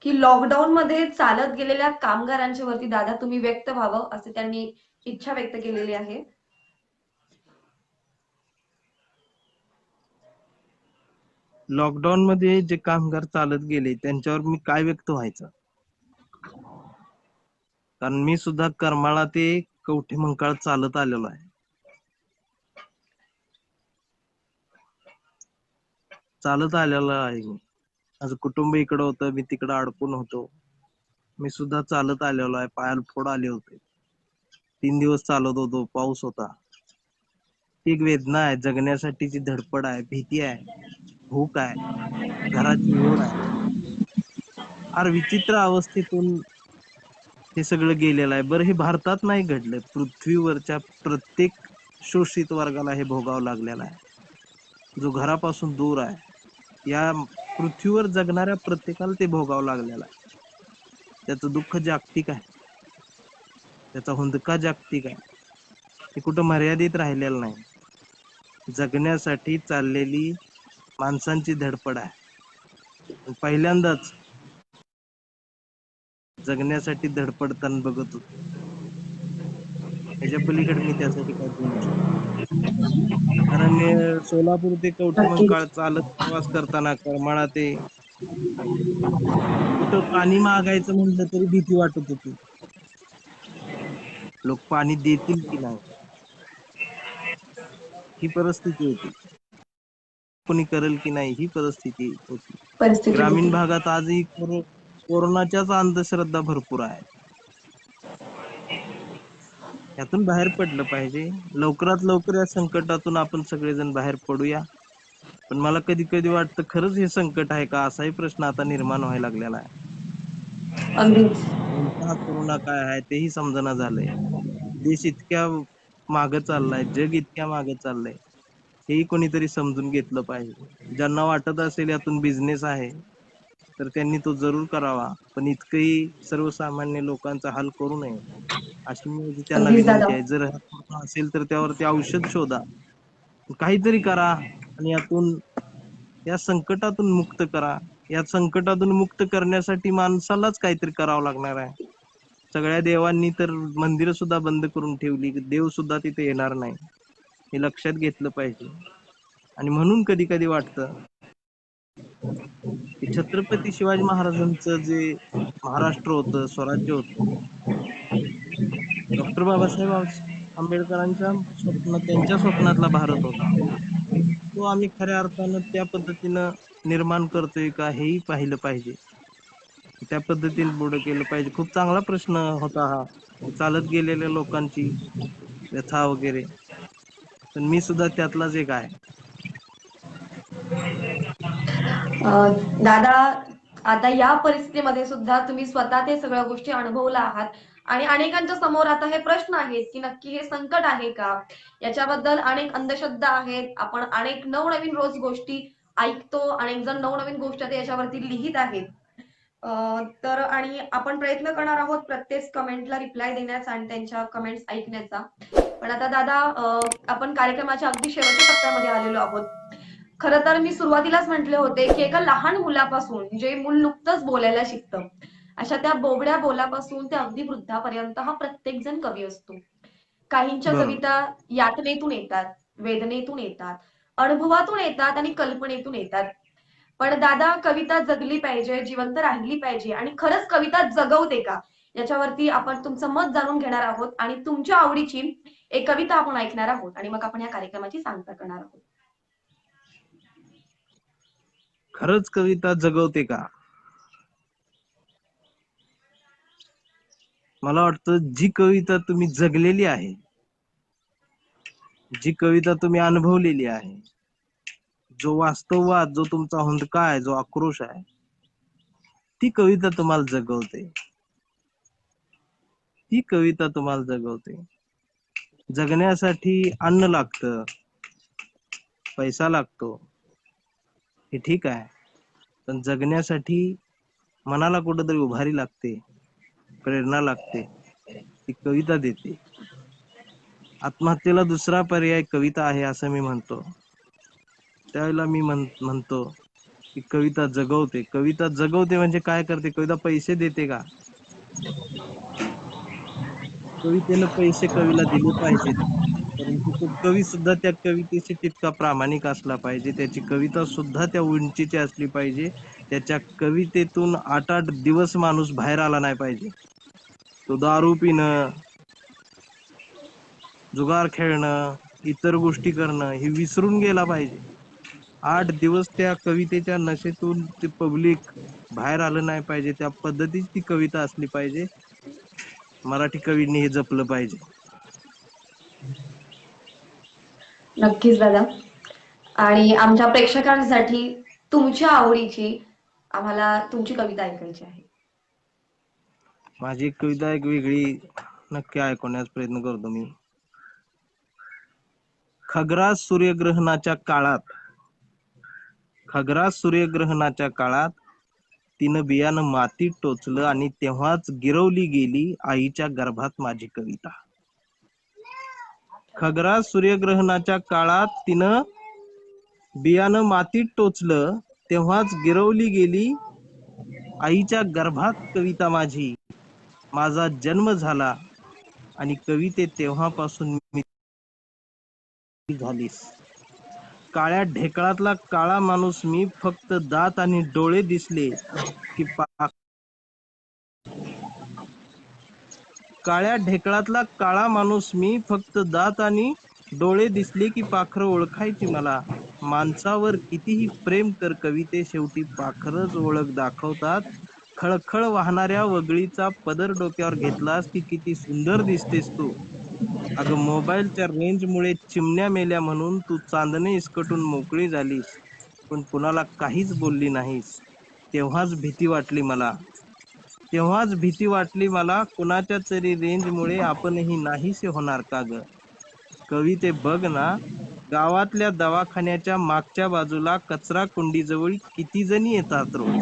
की लॉकडाऊन मध्ये चालत गेलेल्या कामगारांच्या वरती दादा तुम्ही व्यक्त व्हावं असे त्यांनी इच्छा व्यक्त केलेली आहे. लॉकडाऊन मध्ये जे कामगार चालत गेले त्यांच्यावर मी काय व्यक्त व्हायचं, कारण मी सुद्धा करमाळा ते कवठे मंकाळ चालत आलेलो आहे. चालत आलेलो आहे. माझं कुटुंब इकडं होतं, मी तिकडं अडकून होतो. मी सुद्धा चालत आलेलो आहे. पायाला फोड आले होते. 3 दिवस चालत होतो, पाऊस होता. ती एक वेदना आहे, जगण्यासाठीची धडपड आहे, भीती आहे, भूक आहे, घराची ओढ आहे. फार विचित्र अवस्थेतून हे सगळं गेलेलं आहे. बरं, हे भारतात नाही घडलं, पृथ्वीवरच्या प्रत्येक शोषित वर्गाला हे भोगावं लागलेलं आहे. जो घरापासून दूर आहे, या पृथ्वीवर जगणाऱ्या प्रत्येकाला ते भोगावं लागलेलं आहे. त्याचं दुःख जागतिक आहे, त्याचा हुंदका जागतिक आहे. ते कुठं मर्यादित राहिलेलं नाही. जगण्यासाठी चाललेली माणसांची धडपड आहे. पहिल्यांदाच जगण्यासाठी धडपडताना बघत होतो. त्याच्या पलीकडे मी त्यासाठी काय बोलू शकतो? कारण सोलापूर ते कवठे मंकाळ नक्कीच. चालत प्रवास करताना करमाळा ते कुठं पाणी मागायचं म्हणलं तरी भीती वाटत होती. लोक पाणी देतील की नाही ही परिस्थिती होती. कोणी करेल की नाही ही परिस्थिती होती. परिस्थिती ग्रामीण होती. भागात आजही कोरोनाच्याच अंधश्रद्धा भरपूर आहे. यातून बाहेर पडलं पाहिजे. लवकरात लवकर या संकटातून आपण सगळेजण बाहेर पडूया. पण मला कधी कधी वाटतं, खरंच हे संकट आहे का, असाही प्रश्न आता निर्माण व्हायला लागलेला आहे. अगदीच. नेमका हा कोरोना काय आहे तेही समजना झालंय. देश इतक्या मागे चाललाय, जग इतक्या मागे चाललंय, हेही कोणीतरी समजून घेतलं पाहिजे. ज्यांना वाटत असेल यातून बिझनेस आहे तर त्यांनी तो जरूर करावा, पण इतकंही सर्वसामान्य लोकांचा हाल करू नये अशी माझी त्यांना अगदीच दादा. विनंती आहे. जर हा असेल तर त्यावरती औषध शोधा, काहीतरी करा आणि यातून या संकटातून मुक्त करा. या संकटातून मुक्त करण्यासाठी माणसालाच काहीतरी करावं लागणार आहे. सगळ्या देवांनी तर मंदिरं सुद्धा बंद करून ठेवली, देव सुद्धा तिथे येणार नाही, हे लक्षात घेतलं पाहिजे. आणि म्हणून कधी कधी वाटतं की छत्रपती शिवाजी महाराजांचं जे महाराष्ट्र होतं, स्वराज्य होतं, डॉक्टर बाबासाहेब आंबेडकरांच्या त्यांच्या स्वप्नातला भारत होता तो आम्ही खऱ्या अर्थानं त्या पद्धतीनं निर्माण करतोय का हेही पाहिलं पाहिजे. त्या पद्धतीने पुढे केलं पाहिजे. खूप चांगला प्रश्न होता हा, चालत गेलेल्या लोकांची व्यथा वगैरे, पण मी सुद्धा त्यातलाच एक आहे. दादा, आता या परिस्थितीमध्ये सुद्धा तुम्ही स्वतः ते सगळ्या गोष्टी अनुभवला आहात आणि अनेकांच्या समोर आता हे प्रश्न आहेत की नक्की हे संकट आहे का, याच्याबद्दल अनेक अंधश्रद्धा आहेत, आपण अनेक नवनवीन रोज गोष्टी ऐकतो, अनेक जण नवनवीन गोष्टी याच्यावरती लिहित आहेत. तर आणि आपण प्रयत्न करणार आहोत प्रत्येक कमेंटला रिप्लाय देण्याचा आणि त्यांच्या कमेंट्स ऐकण्याचा. पण आता दादा, आपण कार्यक्रमाच्या अगदी शेवटच्या टप्प्यामध्ये आलेलो आहोत. खरं तर मी सुरुवातीलाच म्हटले होते की एका लहान मुलापासून, जे मूल नुकतंच बोलायला शिकतं, अशा त्या बोबड्या बोलापासून ते अगदी वृद्धापर्यंत हा प्रत्येक जण कवी असतो. काहींच्या बरोबर. कविता यातनेतून येतात, वेदनेतून येतात, अनुभवातून येतात आणि कल्पनेतून येतात. पण दादा, कविता जगली पाहिजे, जिवंत राहिली पाहिजे आणि खरंच कविता जगवते का, याच्यावरती आपण तुमचं मत जाणून घेणार आहोत आणि तुमच्या आवडीची एक कविता आपण ऐकणार आहोत आणि मग आपण या कार्यक्रमाची सांगता करणार आहोत. खरंच कविता जगवते का? मला वाटतं जी कविता तुम्ही जगलेली आहे, जी कविता तुम्ही अनुभवलेली आहे, जो वास्तववाद, जो तुमचा हुंदका आहे, जो आक्रोश आहे, ती कविता तुम्हाला जगवते. ती कविता तुम्हाला जगवते. जगण्यासाठी अन्न लागतं, पैसा लागतो, हे ठीक आहे, पण जगण्यासाठी मनाला कुठंतरी उभारी लागते, प्रेरणा लागते, ती कविता देते. आत्महत्येला दुसरा पर्याय कविता आहे असं मी म्हणतो. त्यावेळेला मी म्हणतो की कविता जगवते. कविता जगवते म्हणजे काय करते? कविता पैसे देते का? कवितेनं पैसे कवीला दिले पाहिजेत, परंतु तो कवी सुद्धा त्या कवितेशी तितका प्रामाणिक असला पाहिजे. त्याची कविता सुद्धा त्या उंचीची असली पाहिजे. त्याच्या कवितेतून 8-8 दिवस माणूस बाहेर आला नाही पाहिजे. तो दारू पिणं, जुगार खेळणं, इतर गोष्टी करणं हे विसरून गेला पाहिजे. 8 दिवस त्या कवितेच्या नशेतून ते पब्लिक बाहेर आलं नाही पाहिजे. त्या पद्धतीची ती कविता असली पाहिजे. मराठी कवींनी हे जपलं पाहिजे. नक्कीच दादा. आणि आमच्या प्रेक्षकांसाठी तुमच्या आवडीची आम्हाला तुमची कविता ऐकायची आहे. माझी एक कविता एक वेगळी नक्की ऐकवण्याचा प्रयत्न करतो मी. खग्रास सूर्यग्रहणाच्या काळात तिनं बियाणं मातीत टोचलं आणि तेव्हाच गिरवली गेली आईच्या गर्भात माझी कविता. खग्रास सूर्यग्रहणाच्या काळात तिनं बियाणं मातीत टोचलं, तेव्हाच गिरवली गेली आईच्या गर्भात कविता माझी. माझा जन्म झाला आणि कविते तेव्हापासून मी झालीस. काळ्या ढेकळातला काळा माणूस मी, फक्त दात आणि डोळे दिसले की काळ्या ढेकळातला काळा माणूस मी, फक्त दात आणि डोळे दिसले की पाखरं ओळखायची मला. माणसावर कितीही प्रेम कर कविते, शेवटी पाखरच ओळख दाखवतात. खळखळ वाहणाऱ्या वगळीचा पदर डोक्यावर घेतलास की किती सुंदर दिसतेस तू. अगं मोबाईलच्या रेंजमुळे चिमण्या मेल्या म्हणून तू चांदणे इसकटून मोकळी झालीस, पण कुणाला काहीच बोलली नाहीस. तेव्हाच भीती वाटली मला, कुणाच्या तरी रेंजमुळे आपणही नाहीसे होणार का ग. कविते बघ ना, गावातल्या दवाखान्याच्या मागच्या बाजूला कचरा कुंडीजवळ किती जणी येतात रोज.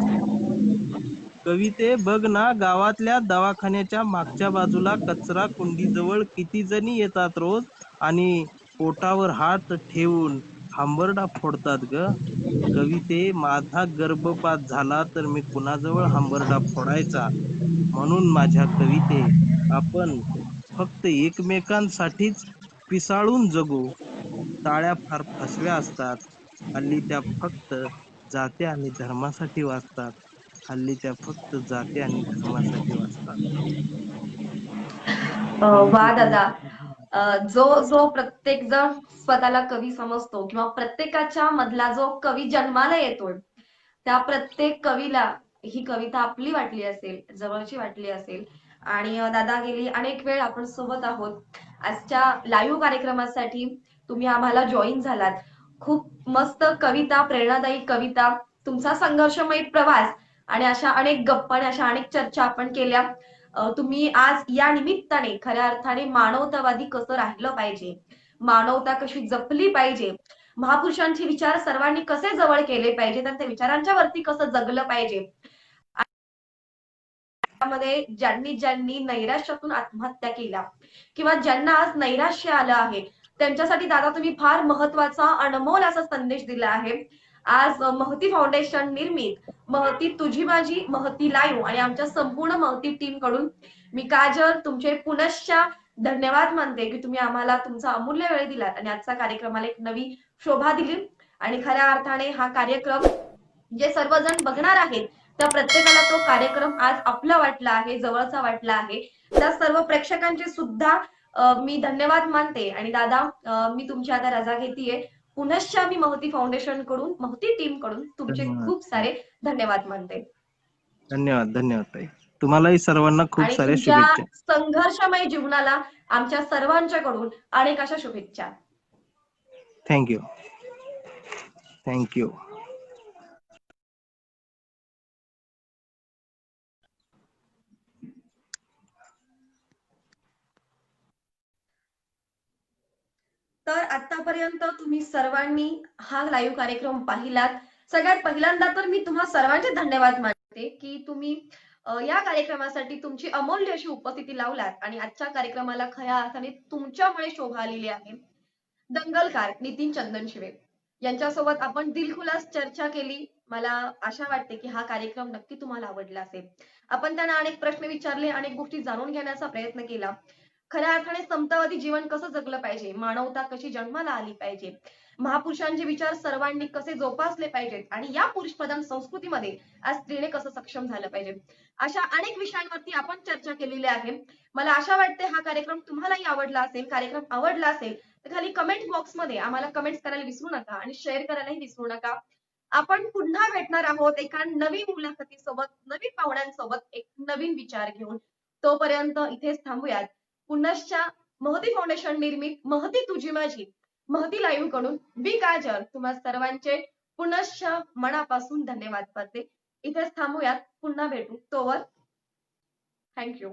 कविते बघ ना, गावातल्या दवाखान्याच्या मागच्या बाजूला कचरा कुंडीजवळ किती जणी येतात रोज आणि पोटावर हात ठेवून हंबरडा फोडतात ग. कविते, माझा गर्भपात झाला तर मी कुणाजवळ हंबरडा फोडायचा. म्हणून माझ्या कविते, आपण फक्त एकमेकांसाठीच पिसाळून जगू. टाळ्या फार फसव्या असतात, हल्ली त्या फक्त जाती आणि धर्मासाठी वाचतात. वा दादा, जो जो प्रत्येक जण स्वतःला कवी समजतो किंवा प्रत्येकाच्या मधला जो कवी जन्माला येतोय, त्या प्रत्येक कवीला ही कविता आपली वाटली असेल, जवळची वाटली असेल. आणि दादा, गेली अनेक वेळ आपण सोबत आहोत. आजच्या लाईव्ह कार्यक्रमासाठी तुम्ही आम्हाला जॉईन झालात. खूप मस्त कविता, प्रेरणादायी कविता, तुमचा संघर्षमय प्रवास आणि अशा अनेक गप्पा आणि अशा अनेक चर्चा आपण केल्या. तुम्ही आज या निमित्ताने खऱ्या अर्थाने मानवतावादी कसं राहिलं पाहिजे, मानवता कशी जपली पाहिजे, महापुरुषांचे विचार सर्वांनी कसे जवळ केले पाहिजे, त्यांच्या विचारांच्या वरती कसं जगलं पाहिजे, त्यामध्ये ज्यांनी ज्यांनी नैराश्यातून आत्महत्या केल्या किंवा ज्यांना आज नैराश्य आलं आहे, त्यांच्यासाठी दादा तुम्ही फार महत्वाचा अनमोल असा संदेश दिला आहे. आज महती फाउंडेशन निर्मित महती तुझी माझी महती लाईव्ह आणि आमच्या संपूर्ण महती टीम कडून मी काजल तुमचे पुनश्च धन्यवाद मानते की तुम्ही आम्हाला तुमचा अमूल्य वेळ दिलात आणि आजचा कार्यक्रमाला एक नवी शोभा दिली. आणि खऱ्या अर्थाने हा कार्यक्रम जे सर्वजण बघणार आहेत त्या प्रत्येकाला तो कार्यक्रम आज आपला वाटला आहे, जवळचा वाटला आहे. त्या सर्व प्रेक्षकांचे सुद्धा मी धन्यवाद मानते. आणि दादा, मी तुमची आता रजा घेतीये. पुनश्च मी महती फाउंडेशन कडून, महती टीम कडून तुमचे धन्यवाद. खूप सारे धन्यवाद मानते धन्यवाद धन्यवाद ताई. तुम्हालाही सर्वांना खूप आणि साऱ्या तुमच्या शुभेच्छा. संघर्षमय जीवनाला आमच्या सर्वांच्याकडून अनेक अशा शुभेच्छा. Thank you thank you. तर आतापर्यंत तुम्ही सर्वांनी हा लाईव्ह कार्यक्रम पाहिलात. सगळ्यात पहिल्यांदा तर मी तुम्हा सर्वांचे धन्यवाद मानते की तुम्ही या कार्यक्रमासाठी तुमची अमूल्य अशी उपस्थिती लावलात आणि आजच्या कार्यक्रमाला खऱ्या अर्थाने तुमच्यामुळे शोभा आलेली आहे. दंगलकार नितीन चंदनशिवे यांच्यासोबत आपण दिलखुलास चर्चा केली. मला आशा वाटते की हा कार्यक्रम नक्की तुम्हाला आवडला असेल. आपण त्यांना अनेक प्रश्न विचारले, अनेक गोष्टी जाणून घेण्याचा प्रयत्न केला. खऱ्या अर्थाने समतावादी जीवन कसं जगलं पाहिजे, मानवता कशी जन्माला आली पाहिजे, महापुरुषांचे विचार सर्वांनी कसे जोपासले पाहिजेत आणि या पुरुषप्रधान संस्कृतीमध्ये आज स्त्रीने कसं सक्षम झालं पाहिजे, अशा अनेक विषयांवरती आपण चर्चा केलेली आहे. मला आशा वाटते हा कार्यक्रम तुम्हालाही आवडला असेल. कार्यक्रम आवडला असेल तर खाली कमेंट बॉक्स मध्ये आम्हाला कमेंट्स करायला विसरू नका आणि शेअर करायलाही विसरू नका. आपण पुन्हा भेटणार आहोत एका नवीन मुलाखतीसोबत, नवीन पाहुण्यांसोबत, एक नवीन विचार घेऊन. तोपर्यंत इथेच थांबूयात. पुनश्च महती फाउंडेशन निर्मित महती तुझी माझी महती लाईव्ह कडून मी काजल तुम्हा सर्वांचे पुनश्च मनापासून धन्यवाद करते. इथेच थांबूयात. पुन्हा भेटू. तोवर थँक्यू.